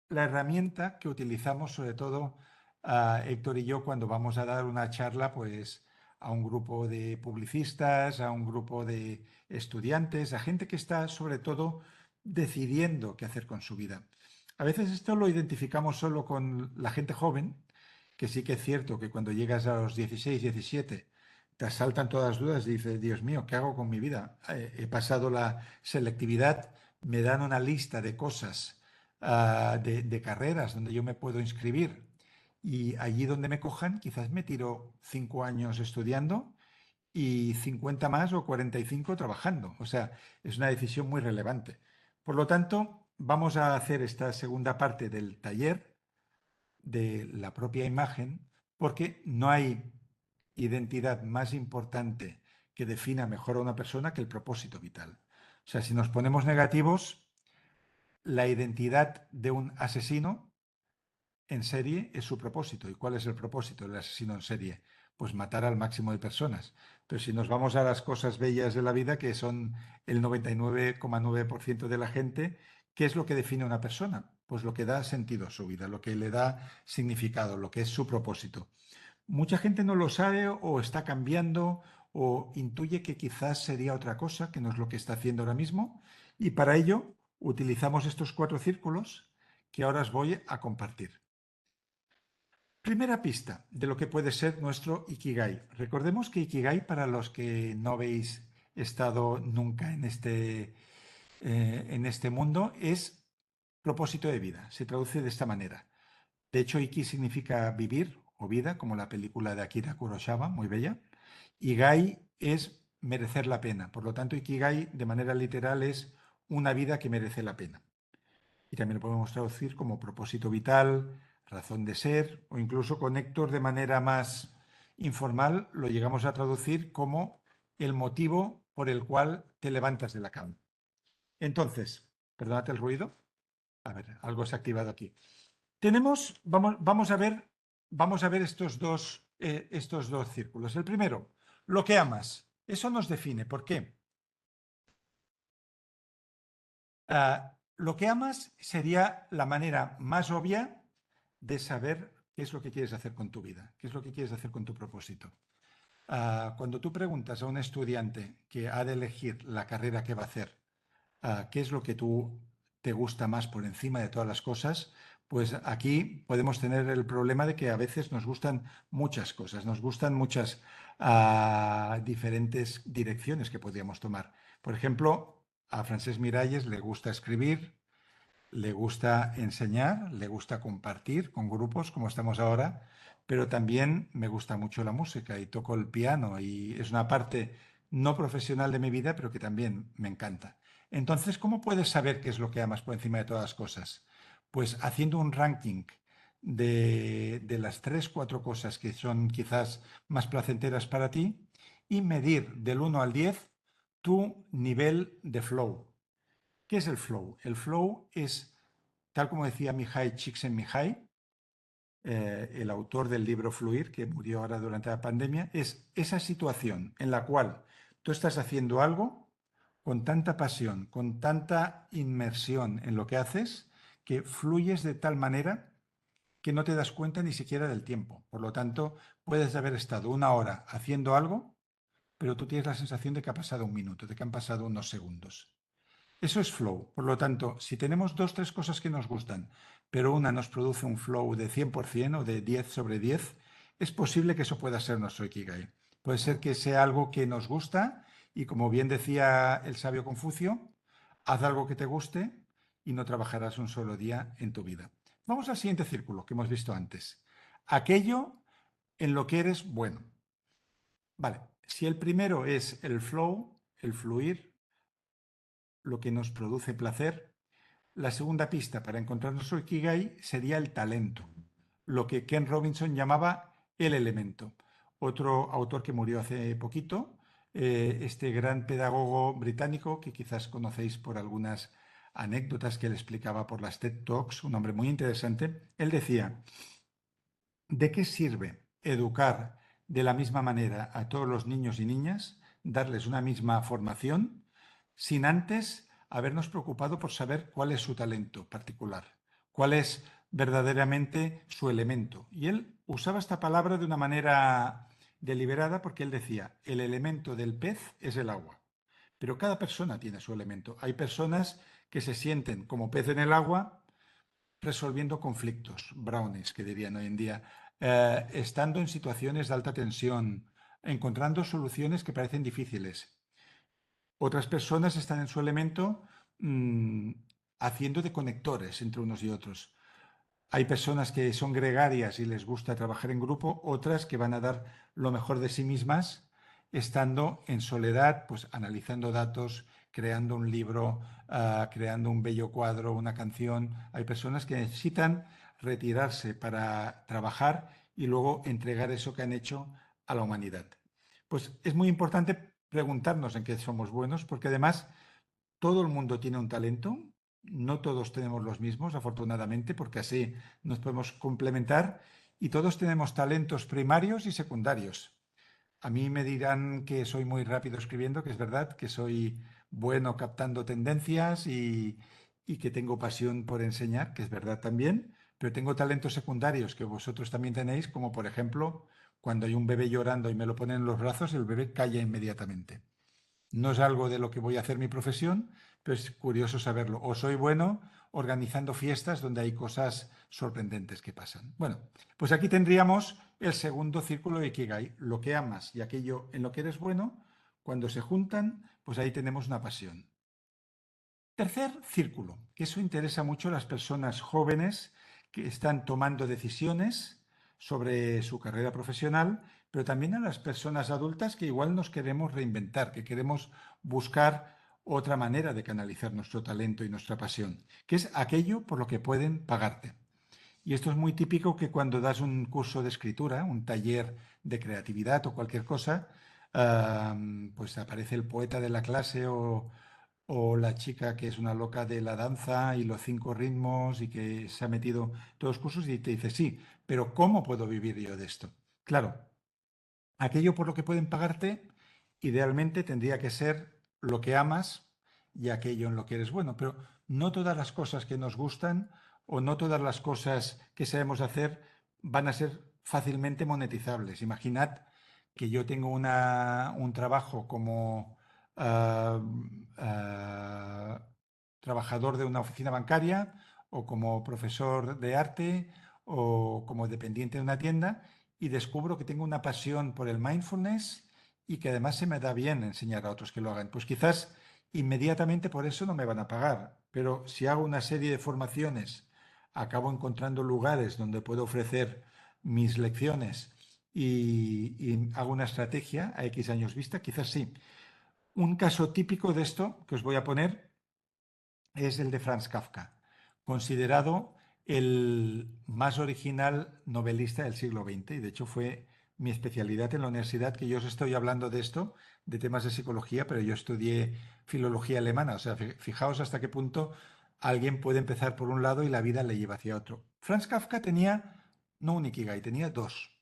S1: la herramienta que utilizamos, sobre todo Héctor y yo, cuando vamos a dar una charla, pues a un grupo de publicistas, a un grupo de estudiantes, a gente que está sobre todo decidiendo qué hacer con su vida. A veces esto lo identificamos solo con la gente joven, que sí que es cierto que cuando llegas a los 16, 17, te asaltan todas las dudas y dices, Dios mío, ¿qué hago con mi vida? He pasado la selectividad, me dan una lista de cosas, de carreras donde yo me puedo inscribir y allí donde me cojan, quizás me tiro 5 años estudiando y 50 más o 45 trabajando. O sea, es una decisión muy relevante. Por lo tanto, vamos a hacer esta segunda parte del taller de la propia imagen, porque no hay identidad más importante que defina mejor a una persona que el propósito vital. O sea, si nos ponemos negativos, la identidad de un asesino en serie es su propósito. ¿Y cuál es el propósito del asesino en serie? Pues matar al máximo de personas. Pero si nos vamos a las cosas bellas de la vida, que son el 99,9% de la gente, ¿qué es lo que define a una persona? Pues lo que da sentido a su vida, lo que le da significado, lo que es su propósito. Mucha gente no lo sabe o está cambiando o intuye que quizás sería otra cosa, que no es lo que está haciendo ahora mismo. Y para ello utilizamos estos 4 círculos que ahora os voy a compartir. Primera pista de lo que puede ser nuestro Ikigai. Recordemos que Ikigai, para los que no habéis estado nunca en este mundo, es propósito de vida. Se traduce de esta manera. De hecho, Iki significa vivir o vida, como la película de Akira Kurosawa, muy bella. Y Gai es merecer la pena. Por lo tanto, Ikigai, de manera literal, es una vida que merece la pena. Y también lo podemos traducir como propósito vital, razón de ser, o incluso con Héctor de manera más informal lo llegamos a traducir como el motivo por el cual te levantas de la cama. Entonces, perdónate el ruido. A ver, algo se ha activado aquí. Vamos a ver estos dos círculos. El primero, lo que amas. Eso nos define. ¿Por qué? Lo que amas sería la manera más obvia de saber qué es lo que quieres hacer con tu vida, qué es lo que quieres hacer con tu propósito. Cuando tú preguntas a un estudiante que ha de elegir la carrera que va a hacer, qué es lo que tú te gusta más por encima de todas las cosas, pues aquí podemos tener el problema de que a veces nos gustan muchas cosas, nos gustan muchas diferentes direcciones que podríamos tomar. Por ejemplo, a Francesc Miralles le gusta escribir, le gusta enseñar, le gusta compartir con grupos como estamos ahora, pero también me gusta mucho la música y toco el piano y es una parte no profesional de mi vida, pero que también me encanta. Entonces, ¿cómo puedes saber qué es lo que amas por encima de todas las cosas? Pues haciendo un ranking de las 3, 4 cosas que son quizás más placenteras para ti y medir del 1 al 10 tu nivel de flow. ¿Qué es el flow? El flow es, tal como decía Mihai Csikszentmihalyi, el autor del libro Fluir, que murió ahora durante la pandemia, es esa situación en la cual tú estás haciendo algo con tanta pasión, con tanta inmersión en lo que haces, que fluyes de tal manera que no te das cuenta ni siquiera del tiempo. Por lo tanto, puedes haber estado una hora haciendo algo, pero tú tienes la sensación de que ha pasado un minuto, de que han pasado unos segundos. Eso es flow. Por lo tanto, si tenemos dos, tres cosas que nos gustan, pero una nos produce un flow de 100% o de 10 sobre 10, es posible que eso pueda ser nuestro Ikigai. Puede ser que sea algo que nos gusta y, como bien decía el sabio Confucio, haz algo que te guste y no trabajarás un solo día en tu vida. Vamos al siguiente círculo que hemos visto antes. Aquello en lo que eres bueno. Vale, si el primero es el flow, el fluir, lo que nos produce placer, la segunda pista para encontrar nuestro Ikigai sería el talento, lo que Ken Robinson llamaba el elemento. Otro autor que murió hace poquito, este gran pedagogo británico que quizás conocéis por algunas anécdotas que él explicaba por las TED Talks, un hombre muy interesante, él decía, ¿de qué sirve educar de la misma manera a todos los niños y niñas, darles una misma formación, sin antes habernos preocupado por saber cuál es su talento particular, cuál es verdaderamente su elemento? Y él usaba esta palabra de una manera deliberada porque él decía, el elemento del pez es el agua, pero cada persona tiene su elemento. Hay personas que se sienten como pez en el agua resolviendo conflictos, brownies, que dirían hoy en día, estando en situaciones de alta tensión, encontrando soluciones que parecen difíciles. Otras personas están en su elemento haciendo de conectores entre unos y otros. Hay personas que son gregarias y les gusta trabajar en grupo, otras que van a dar lo mejor de sí mismas estando en soledad, pues analizando datos, creando un libro, creando un bello cuadro, una canción. Hay personas que necesitan retirarse para trabajar y luego entregar eso que han hecho a la humanidad. Pues es muy importante preguntarnos en qué somos buenos, porque además todo el mundo tiene un talento, no todos tenemos los mismos, afortunadamente, porque así nos podemos complementar y todos tenemos talentos primarios y secundarios. A mí me dirán que soy muy rápido escribiendo, que es verdad, que soy bueno captando tendencias y que tengo pasión por enseñar, que es verdad también, pero tengo talentos secundarios que vosotros también tenéis, como por ejemplo, cuando hay un bebé llorando y me lo ponen en los brazos, el bebé calla inmediatamente. No es algo de lo que voy a hacer mi profesión, pero es curioso saberlo. O soy bueno organizando fiestas donde hay cosas sorprendentes que pasan. Bueno, pues aquí tendríamos el segundo círculo de Ikigai, lo que amas y aquello en lo que eres bueno, cuando se juntan, pues ahí tenemos una pasión. Tercer círculo, que eso interesa mucho a las personas jóvenes que están tomando decisiones sobre su carrera profesional, pero también a las personas adultas que igual nos queremos reinventar, que queremos buscar otra manera de canalizar nuestro talento y nuestra pasión, que es aquello por lo que pueden pagarte. Y esto es muy típico que cuando das un curso de escritura, un taller de creatividad o cualquier cosa, pues aparece el poeta de la clase o la chica que es una loca de la danza y los 5 ritmos y que se ha metido todos los cursos y te dice, sí, pero ¿cómo puedo vivir yo de esto? Claro, aquello por lo que pueden pagarte, idealmente tendría que ser lo que amas y aquello en lo que eres bueno, pero no todas las cosas que nos gustan o no todas las cosas que sabemos hacer van a ser fácilmente monetizables. Imaginad que yo tengo un trabajo como ah, ah, trabajador de una oficina bancaria o como profesor de arte o como dependiente de una tienda y descubro que tengo una pasión por el mindfulness y que además se me da bien enseñar a otros que lo hagan. Pues quizás inmediatamente por eso no me van a pagar, pero si hago una serie de formaciones, acabo encontrando lugares donde puedo ofrecer mis lecciones y hago una estrategia a X años vista, quizás sí. Un caso típico de esto que os voy a poner es el de Franz Kafka, considerado el más original novelista del siglo XX y de hecho fue mi especialidad en la universidad, que yo os estoy hablando de esto, de temas de psicología, pero yo estudié filología alemana. O sea, fijaos hasta qué punto alguien puede empezar por un lado y la vida le lleva hacia otro. Franz Kafka tenía, no un ikigai, tenía dos.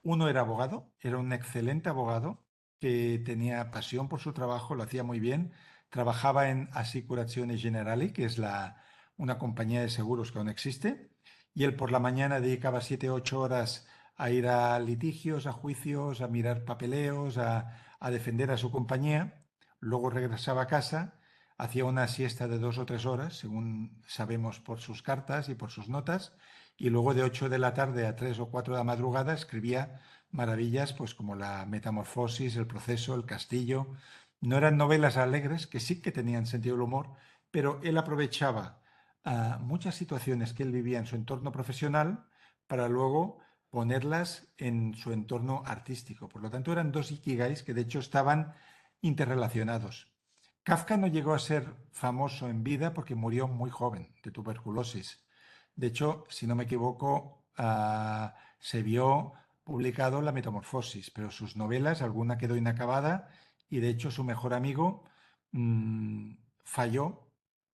S1: Uno era abogado, era un excelente abogado que tenía pasión por su trabajo, lo hacía muy bien. Trabajaba en Assicurazioni Generali, que es una compañía de seguros que aún existe, y él por la mañana dedicaba 7 u 8 horas a ir a litigios, a juicios, a mirar papeleos, a defender a su compañía. Luego regresaba a casa, hacía una siesta de 2 o 3 horas, según sabemos por sus cartas y por sus notas, y luego de 8 de la tarde a 3 o 4 de la madrugada escribía maravillas pues como la Metamorfosis, El proceso, El castillo. No eran novelas alegres, que sí que tenían sentido del humor, pero él aprovechaba muchas situaciones que él vivía en su entorno profesional para luego ponerlas en su entorno artístico. Por lo tanto, eran dos ikigais que de hecho estaban interrelacionados. Kafka no llegó a ser famoso en vida porque murió muy joven de tuberculosis. De hecho, si no me equivoco, se vio publicado La Metamorfosis, pero sus novelas, alguna quedó inacabada y de hecho su mejor amigo falló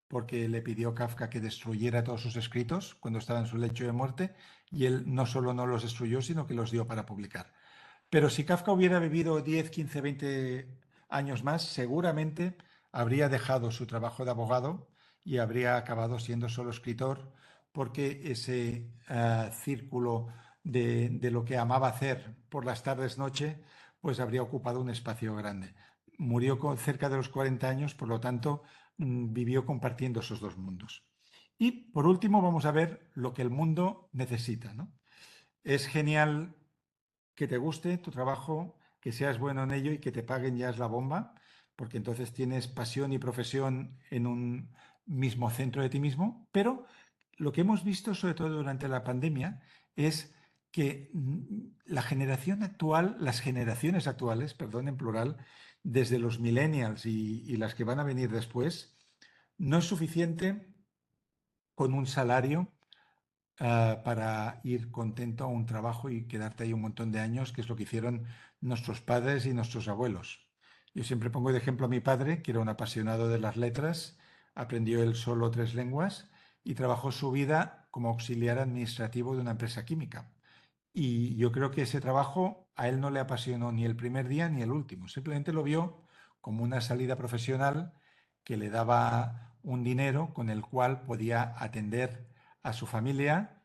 S1: porque le pidió a Kafka que destruyera todos sus escritos cuando estaba en su lecho de muerte y él no solo no los destruyó, sino que los dio para publicar. Pero si Kafka hubiera vivido 10, 15, 20 años más, seguramente habría dejado su trabajo de abogado y habría acabado siendo solo escritor, porque ese círculo de lo que amaba hacer por las tardes-noche, pues habría ocupado un espacio grande. Murió con cerca de los 40 años, por lo tanto, vivió compartiendo esos dos mundos. Y por último, vamos a ver lo que el mundo necesita, ¿no? Es genial que te guste tu trabajo, que seas bueno en ello y que te paguen ya es la bomba, porque entonces tienes pasión y profesión en un mismo centro de ti mismo, pero lo que hemos visto, sobre todo durante la pandemia, es que la generación actual, las generaciones actuales, perdón, en plural, desde los millennials y las que van a venir después, no es suficiente con un salario para ir contento a un trabajo y quedarte ahí un montón de años, que es lo que hicieron nuestros padres y nuestros abuelos. Yo siempre pongo de ejemplo a mi padre, que era un apasionado de las letras, aprendió él solo 3 lenguas y trabajó su vida como auxiliar administrativo de una empresa química. Y yo creo que ese trabajo a él no le apasionó ni el primer día ni el último, simplemente lo vio como una salida profesional que le daba un dinero con el cual podía atender a su familia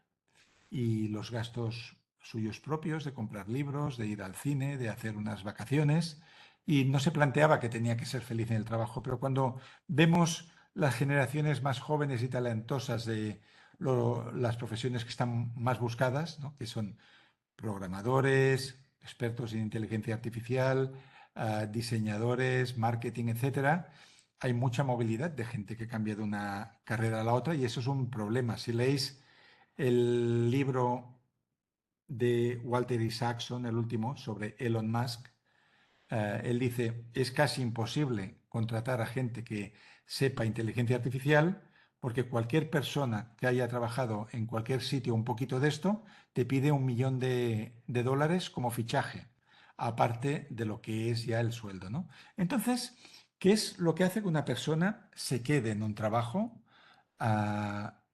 S1: y los gastos suyos propios de comprar libros, de ir al cine, de hacer unas vacaciones, y no se planteaba que tenía que ser feliz en el trabajo. Pero cuando vemos las generaciones más jóvenes y talentosas de las profesiones que están más buscadas, ¿no? Que son programadores, expertos en inteligencia artificial, diseñadores, marketing, etcétera, hay mucha movilidad de gente que cambia de una carrera a la otra y eso es un problema. Si leéis el libro de Walter Isaacson, el último, sobre Elon Musk, él dice, es casi imposible contratar a gente que sepa inteligencia artificial porque cualquier persona que haya trabajado en cualquier sitio un poquito de esto te pide 1 millón de dólares como fichaje, aparte de lo que es ya el sueldo, ¿no? Entonces, ¿qué es lo que hace que una persona se quede en un trabajo,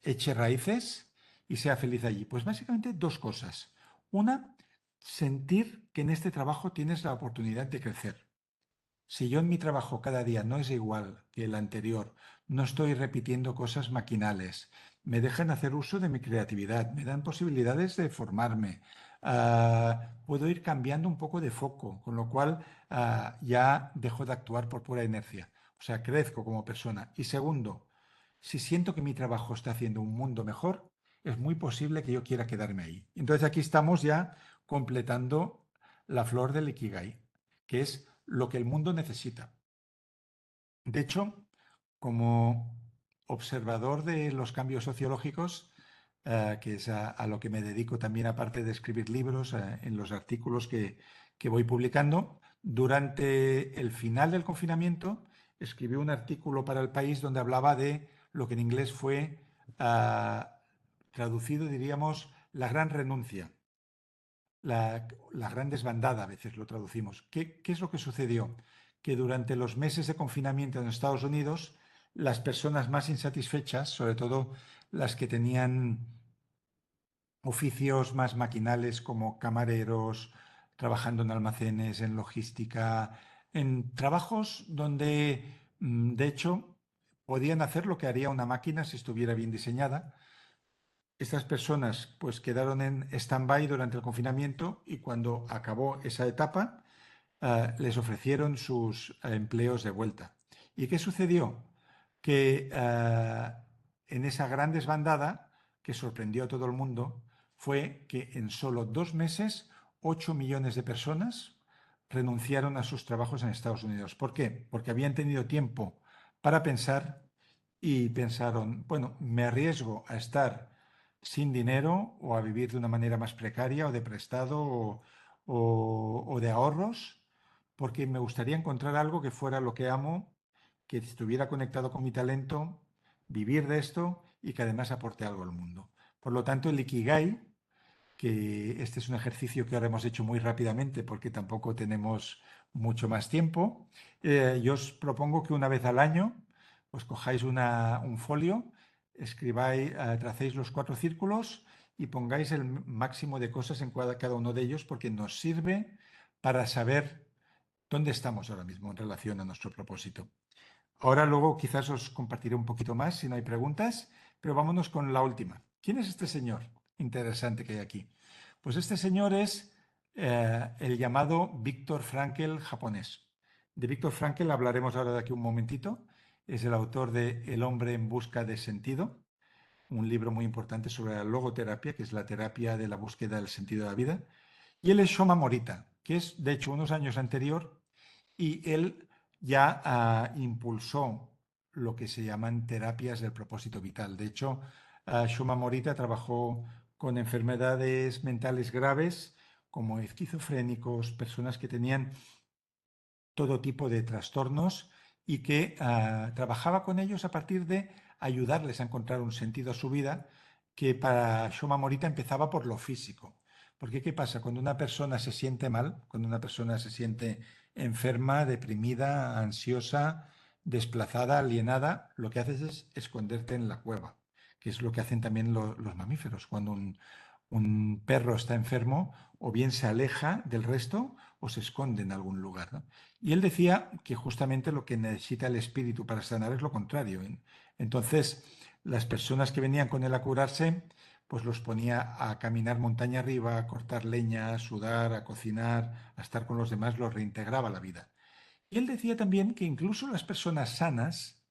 S1: eche raíces y sea feliz allí? Pues básicamente dos cosas. Una, sentir que en este trabajo tienes la oportunidad de crecer. Si yo en mi trabajo cada día no es igual que el anterior, no estoy repitiendo cosas maquinales, me dejan hacer uso de mi creatividad, me dan posibilidades de formarme, puedo ir cambiando un poco de foco, con lo cual ya dejo de actuar por pura inercia. O sea, crezco como persona. Y segundo, si siento que mi trabajo está haciendo un mundo mejor, es muy posible que yo quiera quedarme ahí. Entonces aquí estamos ya completando la flor del Ikigai, que es lo que el mundo necesita. De hecho, como observador de los cambios sociológicos, que es a lo que me dedico también aparte de escribir libros, en los artículos que voy publicando, durante el final del confinamiento escribí un artículo para El País donde hablaba de lo que en inglés fue traducido, diríamos, la gran renuncia. la gran desbandada, a veces lo traducimos. ¿Qué es lo que sucedió? Que durante los meses de confinamiento en Estados Unidos, las personas más insatisfechas, sobre todo las que tenían oficios más maquinales como camareros, trabajando en almacenes, en logística, en trabajos donde, de hecho, podían hacer lo que haría una máquina si estuviera bien diseñada. Estas personas pues quedaron en stand-by durante el confinamiento y cuando acabó esa etapa les ofrecieron sus empleos de vuelta. ¿Y qué sucedió? Que en esa gran desbandada que sorprendió a todo el mundo fue que en solo 2 meses 8 millones de personas renunciaron a sus trabajos en Estados Unidos. ¿Por qué? Porque habían tenido tiempo para pensar y pensaron, bueno, me arriesgo a estar sin dinero o a vivir de una manera más precaria o de prestado o de ahorros, porque me gustaría encontrar algo que fuera lo que amo, que estuviera conectado con mi talento, vivir de esto y que además aporte algo al mundo. Por lo tanto, el Ikigai, que este es un ejercicio que ahora hemos hecho muy rápidamente porque tampoco tenemos mucho más tiempo, yo os propongo que una vez al año os cojáis un folio, escribáis, tracéis los 4 círculos y pongáis el máximo de cosas en cada uno de ellos porque nos sirve para saber dónde estamos ahora mismo en relación a nuestro propósito. Ahora luego quizás os compartiré un poquito más si no hay preguntas, pero vámonos con la última. ¿Quién es este señor interesante que hay aquí? Pues este señor es el llamado Viktor Frankl japonés. De Viktor Frankl hablaremos ahora de aquí un momentito. Es el autor de El hombre en busca de sentido, un libro muy importante sobre la logoterapia, que es la terapia de la búsqueda del sentido de la vida. Y él es Shoma Morita, que es de hecho unos años anterior, y él ya impulsó lo que se llaman terapias del propósito vital. De hecho, Shoma Morita trabajó con enfermedades mentales graves como esquizofrénicos, personas que tenían todo tipo de trastornos y que trabajaba con ellos a partir de ayudarles a encontrar un sentido a su vida, que para Shoma Morita empezaba por lo físico. Porque ¿qué pasa? Cuando una persona se siente mal, cuando una persona se siente enferma, deprimida, ansiosa, desplazada, alienada, lo que haces es esconderte en la cueva, que es lo que hacen también los mamíferos. Cuando un perro está enfermo, o bien se aleja del resto o se esconde en algún lugar, ¿no? Y él decía que justamente lo que necesita el espíritu para sanar es lo contrario. Entonces, las personas que venían con él a curarse, pues los ponía a caminar montaña arriba, a cortar leña, a sudar, a cocinar, a estar con los demás, los reintegraba a la vida. Y él decía también que incluso las personas sanas,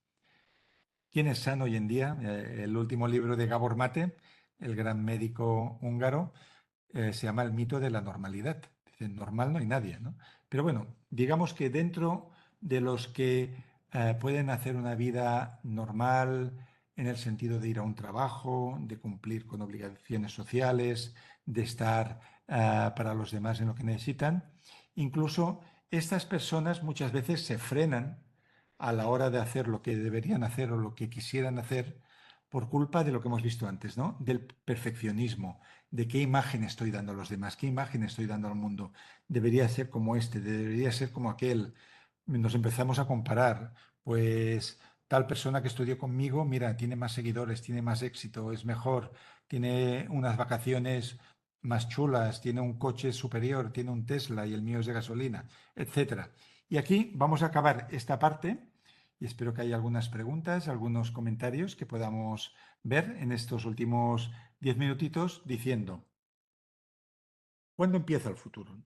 S1: ¿quién es sano hoy en día? El último libro de Gabor Mate, el gran médico húngaro, se llama el mito de la normalidad. Dicen, normal no hay nadie, ¿no? Pero bueno, digamos que dentro de los que pueden hacer una vida normal en el sentido de ir a un trabajo, de cumplir con obligaciones sociales, de estar para los demás en lo que necesitan, incluso estas personas muchas veces se frenan a la hora de hacer lo que deberían hacer o lo que quisieran hacer por culpa de lo que hemos visto antes, ¿no? Del perfeccionismo, de qué imagen estoy dando a los demás, qué imagen estoy dando al mundo. Debería ser como este, debería ser como aquel. Nos empezamos a comparar, pues tal persona que estudió conmigo, mira, tiene más seguidores, tiene más éxito, es mejor, tiene unas vacaciones más chulas, tiene un coche superior, tiene un Tesla y el mío es de gasolina, etcétera. Y aquí vamos a acabar esta parte y espero que haya algunas preguntas, algunos comentarios que podamos ver en estos últimos 10 minutitos diciendo, ¿cuándo empieza el futuro?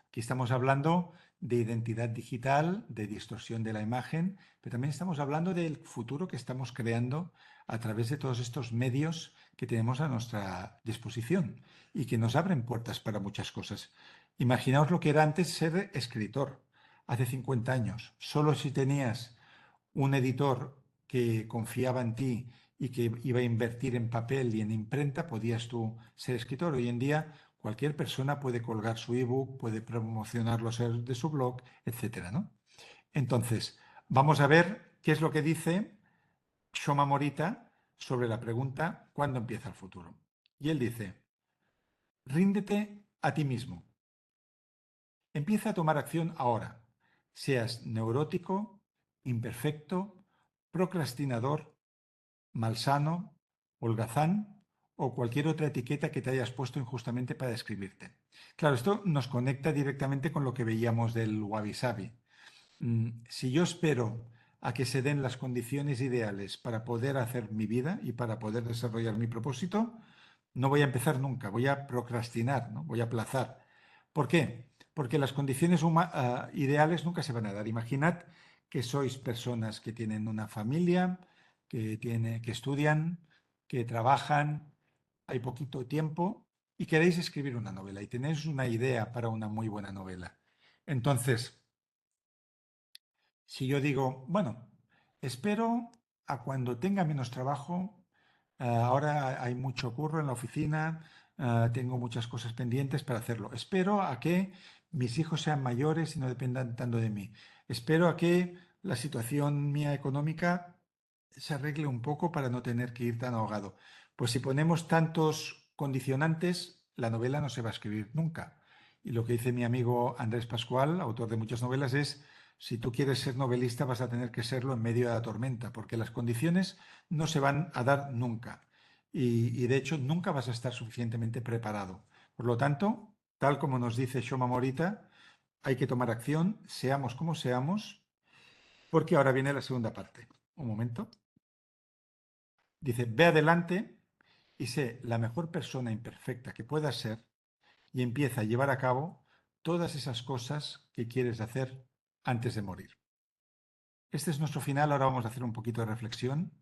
S1: Aquí estamos hablando de identidad digital, de distorsión de la imagen, pero también estamos hablando del futuro que estamos creando a través de todos estos medios que tenemos a nuestra disposición y que nos abren puertas para muchas cosas. Imaginaos lo que era antes ser escritor, hace 50 años. Solo si tenías un editor que confiaba en ti y que iba a invertir en papel y en imprenta, podías tú ser escritor. Hoy en día cualquier persona puede colgar su ebook, puede promocionarlo de su blog, etcétera, ¿no? Entonces, vamos a ver qué es lo que dice Shoma Morita sobre la pregunta ¿cuándo empieza el futuro? Y él dice, ríndete a ti mismo. Empieza a tomar acción ahora, seas neurótico, imperfecto, procrastinador, malsano, holgazán o cualquier otra etiqueta que te hayas puesto injustamente para describirte. Claro, esto nos conecta directamente con lo que veíamos del Wabi Sabi. Si yo espero a que se den las condiciones ideales para poder hacer mi vida y para poder desarrollar mi propósito, no voy a empezar nunca, voy a procrastinar, ¿no? Voy a aplazar. ¿Por qué? Porque las condiciones ideales nunca se van a dar. Imaginad que sois personas que tienen una familia, que estudian, que trabajan, hay poquito tiempo y queréis escribir una novela y tenéis una idea para una muy buena novela. Entonces, si yo digo, bueno, espero a cuando tenga menos trabajo, ahora hay mucho curro en la oficina, tengo muchas cosas pendientes para hacerlo. Espero a que mis hijos sean mayores y no dependan tanto de mí. Espero a que la situación mía económica se arregle un poco para no tener que ir tan ahogado. Pues si ponemos tantos condicionantes, la novela no se va a escribir nunca. Y lo que dice mi amigo Andrés Pascual, autor de muchas novelas, es: si tú quieres ser novelista vas a tener que serlo en medio de la tormenta, porque las condiciones no se van a dar nunca. Y de hecho nunca vas a estar suficientemente preparado. Por lo tanto, tal como nos dice Shoma Morita, hay que tomar acción, seamos como seamos, porque ahora viene la segunda parte. Un momento. Dice, ve adelante y sé la mejor persona imperfecta que puedas ser y empieza a llevar a cabo todas esas cosas que quieres hacer antes de morir. Este es nuestro final. Ahora vamos a hacer un poquito de reflexión.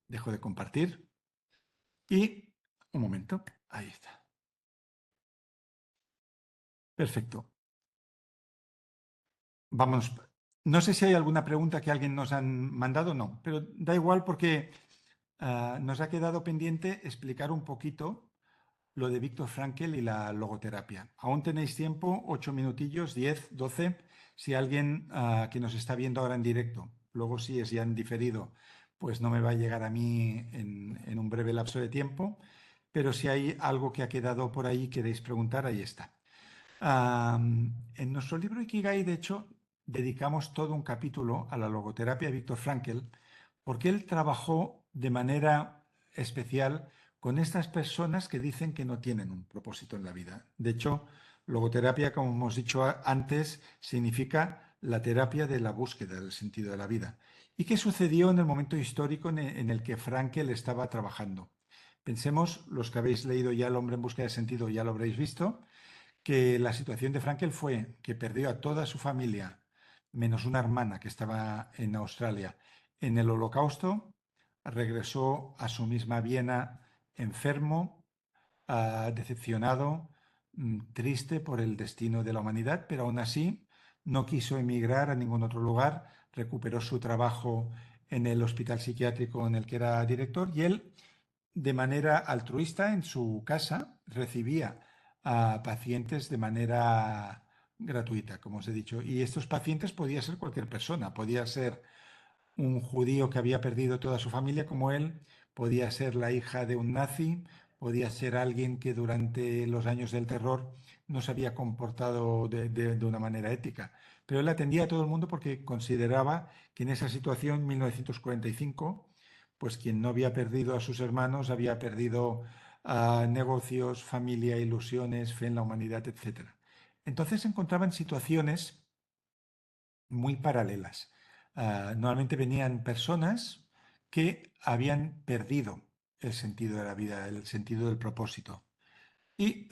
S1: Dejo de compartir. Y un momento. Ahí está. Perfecto. Vamos. No sé si hay alguna pregunta que alguien nos han mandado. No, pero da igual porque nos ha quedado pendiente explicar un poquito lo de Viktor Frankl y la logoterapia. Aún tenéis tiempo, 8 minutillos, 10, 12, si alguien que nos está viendo ahora en directo, luego si es ya en diferido, pues no me va a llegar a mí en un breve lapso de tiempo, pero si hay algo que ha quedado por ahí queréis preguntar, ahí está. En nuestro libro Ikigai, de hecho, dedicamos todo un capítulo a la logoterapia de Viktor Frankl, porque él trabajó de manera especial con estas personas que dicen que no tienen un propósito en la vida. De hecho, logoterapia, como hemos dicho antes, significa la terapia de la búsqueda del sentido de la vida. ¿Y qué sucedió en el momento histórico en el que Frankl estaba trabajando? Pensemos, los que habéis leído ya El hombre en busca de sentido ya lo habréis visto, que la situación de Frankl fue que perdió a toda su familia, menos una hermana que estaba en Australia, en el Holocausto, regresó a su misma Viena enfermo, decepcionado, triste por el destino de la humanidad, pero aún así no quiso emigrar a ningún otro lugar, recuperó su trabajo en el hospital psiquiátrico en el que era director y él, de manera altruista, en su casa recibía a pacientes de manera gratuita, como os he dicho. Y estos pacientes podía ser cualquier persona, podía ser un judío que había perdido toda su familia como él, podía ser la hija de un nazi, podía ser alguien que durante los años del terror no se había comportado de una manera ética. Pero él atendía a todo el mundo porque consideraba que en esa situación, 1945, pues quien no había perdido a sus hermanos había perdido negocios, familia, ilusiones, fe en la humanidad, etc. Entonces se encontraba en situaciones muy paralelas. Normalmente venían personas que habían perdido el sentido de la vida, el sentido del propósito. Y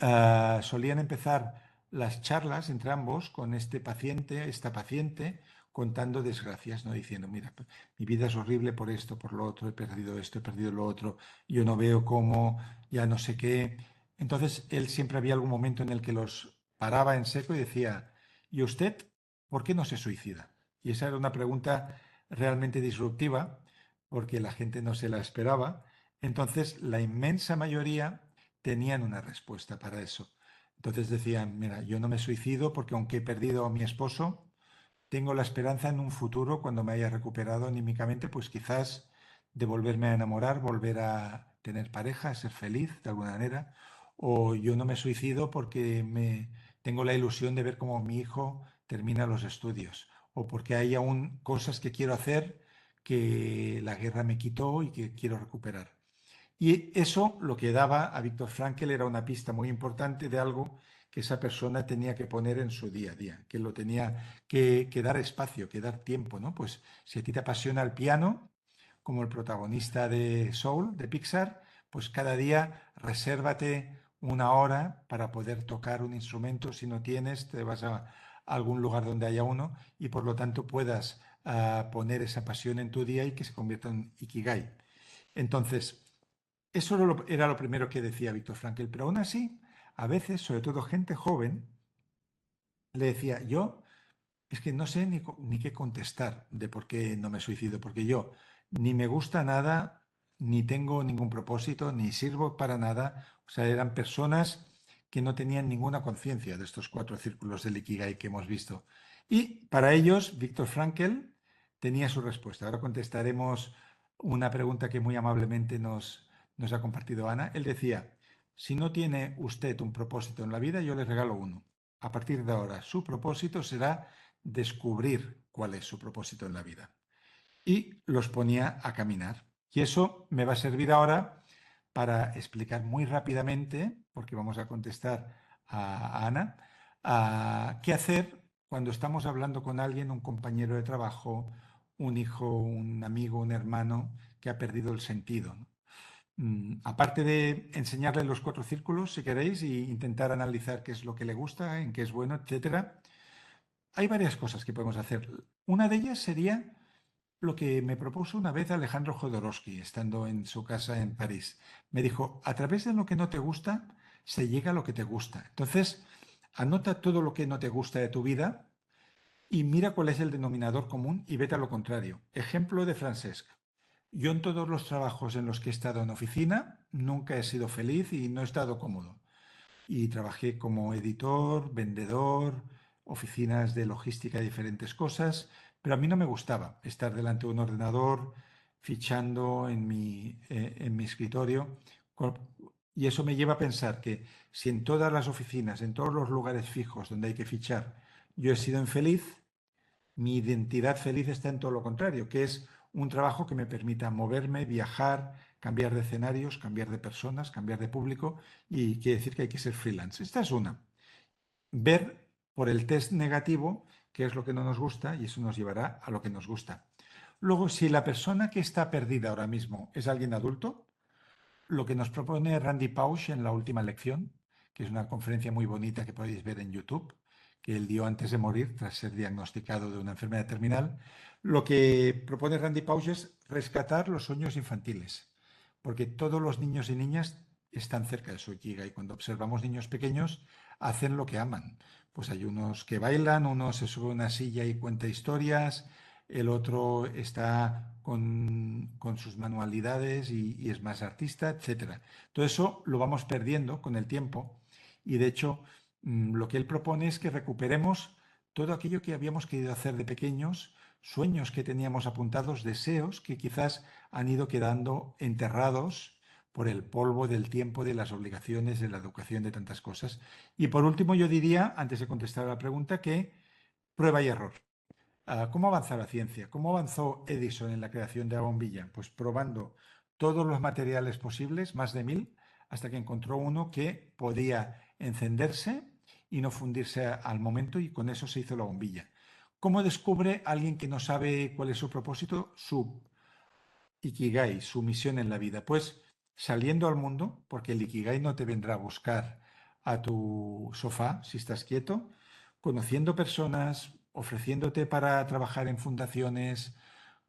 S1: solían empezar las charlas entre ambos con este paciente, esta paciente, contando desgracias, ¿no? Diciendo, mira, mi vida es horrible por esto, por lo otro, he perdido esto, he perdido lo otro, yo no veo cómo, ya no sé qué. Entonces, él siempre había algún momento en el que los paraba en seco y decía, ¿y usted por qué no se suicida? Y esa era una pregunta realmente disruptiva, porque la gente no se la esperaba. Entonces, la inmensa mayoría tenían una respuesta para eso. Entonces decían, mira, yo no me suicido porque aunque he perdido a mi esposo, tengo la esperanza en un futuro, cuando me haya recuperado anímicamente, pues quizás de volverme a enamorar, volver a tener pareja, a ser feliz de alguna manera, o yo no me suicido porque tengo la ilusión de ver cómo mi hijo termina los estudios, o porque hay aún cosas que quiero hacer que la guerra me quitó y que quiero recuperar. Y eso lo que daba a Viktor Frankl era una pista muy importante de algo que esa persona tenía que poner en su día a día, que lo tenía que dar espacio, que dar tiempo, ¿no? Pues si a ti te apasiona el piano, como el protagonista de Soul, de Pixar, pues cada día resérvate una hora para poder tocar un instrumento. Si no tienes, te vas a algún lugar donde haya uno y por lo tanto puedas poner esa pasión en tu día y que se convierta en Ikigai. Entonces, eso era lo primero que decía Víctor Frankl, pero aún así, a veces, sobre todo gente joven, le decía, yo es que no sé ni qué contestar de por qué no me suicido, porque yo ni me gusta nada, ni tengo ningún propósito, ni sirvo para nada. O sea, eran personas que no tenían ninguna conciencia de estos 4 círculos del Ikigai que hemos visto. Y para ellos, Víctor Frankl tenía su respuesta. Ahora contestaremos una pregunta que muy amablemente nos ha compartido Ana. Él decía, si no tiene usted un propósito en la vida, yo le regalo uno. A partir de ahora, su propósito será descubrir cuál es su propósito en la vida. Y los ponía a caminar. Y eso me va a servir ahora para explicar muy rápidamente, porque vamos a contestar a Ana, qué hacer cuando estamos hablando con alguien, un compañero de trabajo, un hijo, un amigo, un hermano que ha perdido el sentido. Aparte de enseñarle los 4 círculos, si queréis, e intentar analizar qué es lo que le gusta, en qué es bueno, etcétera, hay varias cosas que podemos hacer. Una de ellas sería lo que me propuso una vez Alejandro Jodorowsky, estando en su casa en París. Me dijo, a través de lo que no te gusta, se llega a lo que te gusta. Entonces, anota todo lo que no te gusta de tu vida y mira cuál es el denominador común y vete a lo contrario. Ejemplo de Francesc. Yo en todos los trabajos en los que he estado en oficina nunca he sido feliz y no he estado cómodo y trabajé como editor, vendedor, oficinas de logística de diferentes cosas, pero a mí no me gustaba estar delante de un ordenador fichando en mi escritorio. Y eso me lleva a pensar que si en todas las oficinas, en todos los lugares fijos donde hay que fichar, yo he sido infeliz, mi identidad feliz está en todo lo contrario, que es un trabajo que me permita moverme, viajar, cambiar de escenarios, cambiar de personas, cambiar de público y quiere decir que hay que ser freelance. Esta es una. Ver por el test negativo qué es lo que no nos gusta y eso nos llevará a lo que nos gusta. Luego, si la persona que está perdida ahora mismo es alguien adulto, lo que nos propone Randy Pausch en la última lección, que es una conferencia muy bonita que podéis ver en YouTube, que él dio antes de morir tras ser diagnosticado de una enfermedad terminal, lo que propone Randy Pausch es rescatar los sueños infantiles, porque todos los niños y niñas están cerca de su ikigai. Cuando observamos niños pequeños, hacen lo que aman. Pues hay unos que bailan, uno se sube a una silla y cuenta historias, el otro está con sus manualidades y es más artista, etcétera. Todo eso lo vamos perdiendo con el tiempo y de hecho lo que él propone es que recuperemos todo aquello que habíamos querido hacer de pequeños, sueños que teníamos apuntados, deseos que quizás han ido quedando enterrados por el polvo del tiempo, de las obligaciones, de la educación, de tantas cosas. Y por último, yo diría, antes de contestar a la pregunta, que prueba y error. ¿Cómo avanza la ciencia? ¿Cómo avanzó Edison en la creación de la bombilla? Pues probando todos los materiales posibles, más de 1000, hasta que encontró uno que podía encenderse y no fundirse al momento y con eso se hizo la bombilla. ¿Cómo descubre alguien que no sabe cuál es su propósito? Su Ikigai, su misión en la vida. Pues saliendo al mundo, porque el Ikigai no te vendrá a buscar a tu sofá si estás quieto, conociendo personas, ofreciéndote para trabajar en fundaciones,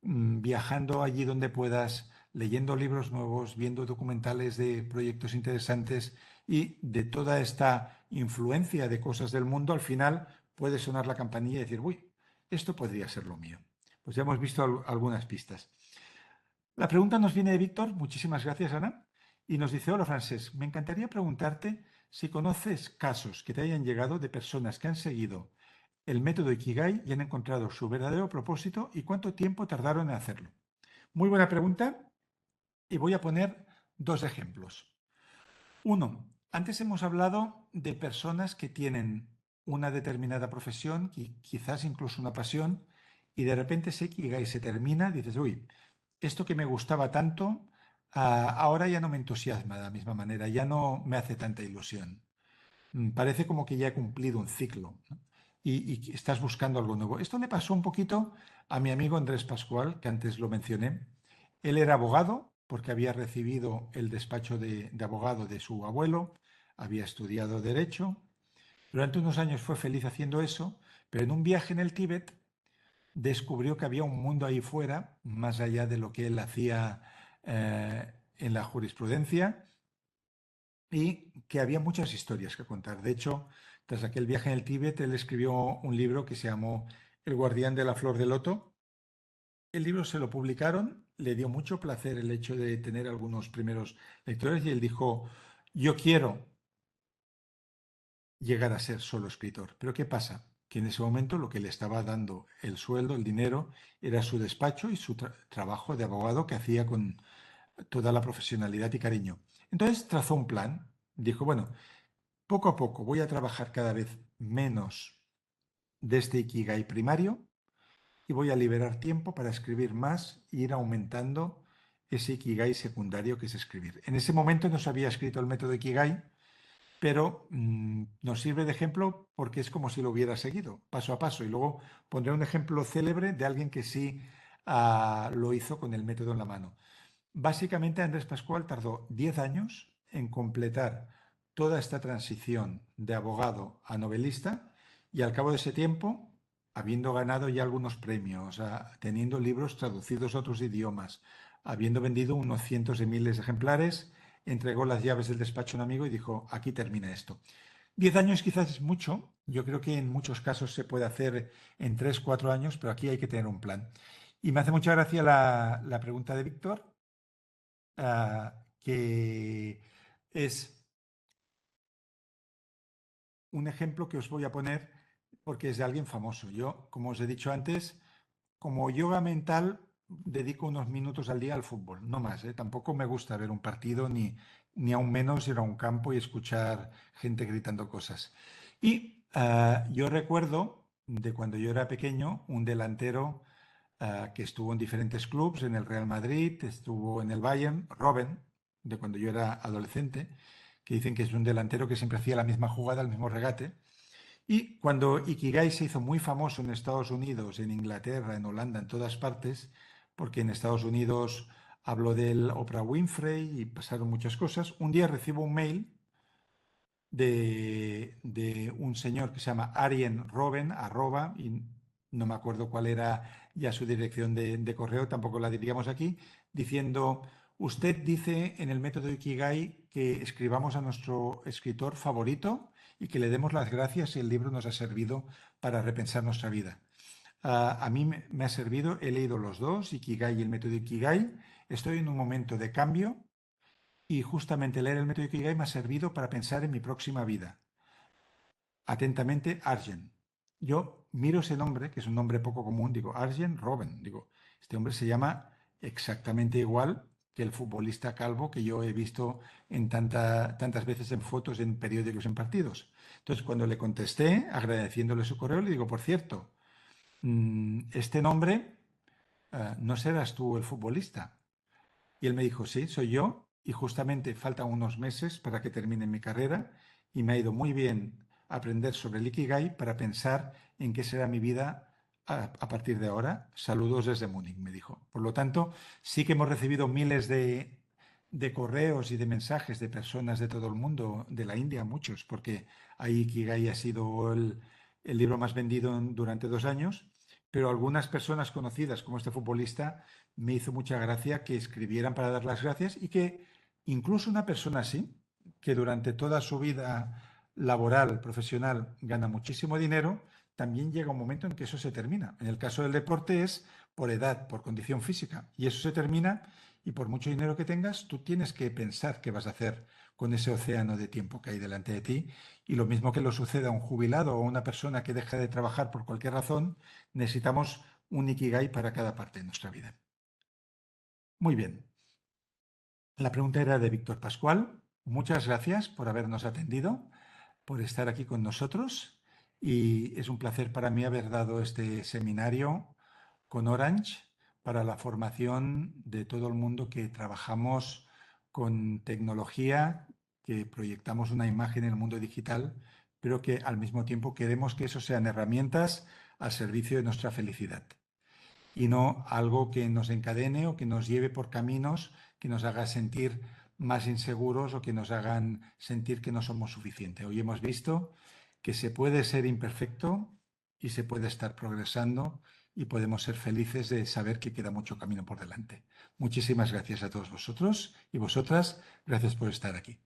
S1: viajando allí donde puedas, leyendo libros nuevos, viendo documentales de proyectos interesantes y de toda esta influencia de cosas del mundo, al final puede sonar la campanilla y decir, uy, esto podría ser lo mío. Pues ya hemos visto algunas pistas. La pregunta nos viene de Víctor, muchísimas gracias Ana, y nos dice, hola Francesc, me encantaría preguntarte si conoces casos que te hayan llegado de personas que han seguido el método Ikigai y han encontrado su verdadero propósito y cuánto tiempo tardaron en hacerlo. Muy buena pregunta y voy a poner 2 ejemplos. Uno, Antes hemos hablado de personas que tienen una determinada profesión, quizás incluso una pasión, y de repente ese Ikigai se termina, dices, uy, esto que me gustaba tanto, ahora ya no me entusiasma de la misma manera, ya no me hace tanta ilusión. Parece como que ya he cumplido un ciclo, ¿no? Y estás buscando algo nuevo. Esto le pasó un poquito a mi amigo Andrés Pascual, que antes lo mencioné. Él era abogado porque había recibido el despacho de abogado de su abuelo, había estudiado derecho. Durante unos años fue feliz haciendo eso, pero en un viaje en el Tíbet descubrió que había un mundo ahí fuera, más allá de lo que él hacía en la jurisprudencia, y que había muchas historias que contar. De hecho, tras aquel viaje en el Tíbet, él escribió un libro que se llamó El guardián de la flor de loto. El libro se lo publicaron, le dio mucho placer el hecho de tener algunos primeros lectores y él dijo, yo quiero llegar a ser solo escritor. Pero ¿qué pasa? Que en ese momento lo que le estaba dando el sueldo, el dinero, era su despacho y su trabajo de abogado que hacía con toda la profesionalidad y cariño. Entonces trazó un plan. Dijo, bueno, poco a poco voy a trabajar cada vez menos de este Ikigai primario y voy a liberar tiempo para escribir más e ir aumentando ese Ikigai secundario que es escribir. En ese momento no se había escrito el método Ikigai, pero nos sirve de ejemplo porque es como si lo hubiera seguido, paso a paso. Y luego pondré un ejemplo célebre de alguien que sí lo hizo con el método en la mano. Básicamente Andrés Pascual tardó 10 años en completar toda esta transición de abogado a novelista y al cabo de ese tiempo, habiendo ganado ya algunos premios, teniendo libros traducidos a otros idiomas, habiendo vendido unos cientos de miles de ejemplares, entregó las llaves del despacho a un amigo y dijo, aquí termina esto. 10 años quizás es mucho, yo creo que en muchos casos se puede hacer en 3, 4 años, pero aquí hay que tener un plan. Y me hace mucha gracia la pregunta de Víctor, que es un ejemplo que os voy a poner porque es de alguien famoso. Yo, como os he dicho antes, como yoga mental, dedico unos minutos al día al fútbol, no más, ¿eh? Tampoco me gusta ver un partido ni aún menos ir a un campo y escuchar gente gritando cosas. Y yo recuerdo de cuando yo era pequeño, un delantero que estuvo en diferentes clubes, en el Real Madrid, estuvo en el Bayern, Robben, de cuando yo era adolescente, que dicen que es un delantero que siempre hacía la misma jugada, el mismo regate. Y cuando Ikigai se hizo muy famoso en Estados Unidos, en Inglaterra, en Holanda, en todas partes, porque en Estados Unidos habló del Oprah Winfrey y pasaron muchas cosas, un día recibo un mail de un señor que se llama Arjen Robben, y no me acuerdo cuál era ya su dirección de correo, tampoco la diríamos aquí, diciendo, usted dice en el método Ikigai que escribamos a nuestro escritor favorito y que le demos las gracias si el libro nos ha servido para repensar nuestra vida. A mí me ha servido, he leído los dos, Ikigai y el método Ikigai, estoy en un momento de cambio y justamente leer el método Ikigai me ha servido para pensar en mi próxima vida. Atentamente, Arjen. Yo miro ese nombre, que es un nombre poco común, digo, Arjen Robben. Digo, este hombre se llama exactamente igual que el futbolista calvo que yo he visto en tantas veces en fotos, en periódicos, en partidos. Entonces, cuando le contesté, agradeciéndole su correo, le digo, por cierto, este nombre, no serás tú el futbolista. Y él me dijo, sí, soy yo, y justamente faltan unos meses para que termine mi carrera y me ha ido muy bien aprender sobre el Ikigai para pensar en qué será mi vida a partir de ahora. Saludos desde Múnich, me dijo. Por lo tanto, sí que hemos recibido miles de correos y de mensajes de personas de todo el mundo, de la India, muchos, porque ahí Ikigai ha sido el libro más vendido durante 2 años, pero algunas personas conocidas como este futbolista me hizo mucha gracia que escribieran para dar las gracias y que incluso una persona así, que durante toda su vida laboral, profesional, gana muchísimo dinero, también llega un momento en que eso se termina. En el caso del deporte es por edad, por condición física, y eso se termina y por mucho dinero que tengas, tú tienes que pensar qué vas a hacer con ese océano de tiempo que hay delante de ti. Y lo mismo que lo suceda a un jubilado o a una persona que deja de trabajar por cualquier razón, necesitamos un ikigai para cada parte de nuestra vida. Muy bien. La pregunta era de Víctor Pascual. muchas gracias por habernos atendido, por estar aquí con nosotros y es un placer para mí haber dado este seminario con Orange para la formación de todo el mundo que trabajamos con tecnología, que proyectamos una imagen en el mundo digital, pero que al mismo tiempo queremos que eso sean herramientas al servicio de nuestra felicidad y no algo que nos encadene o que nos lleve por caminos que nos haga sentir más inseguros o que nos hagan sentir que no somos suficientes. Hoy hemos visto que se puede ser imperfecto y se puede estar progresando y podemos ser felices de saber que queda mucho camino por delante. Muchísimas gracias a todos vosotros y vosotras. Gracias por estar aquí.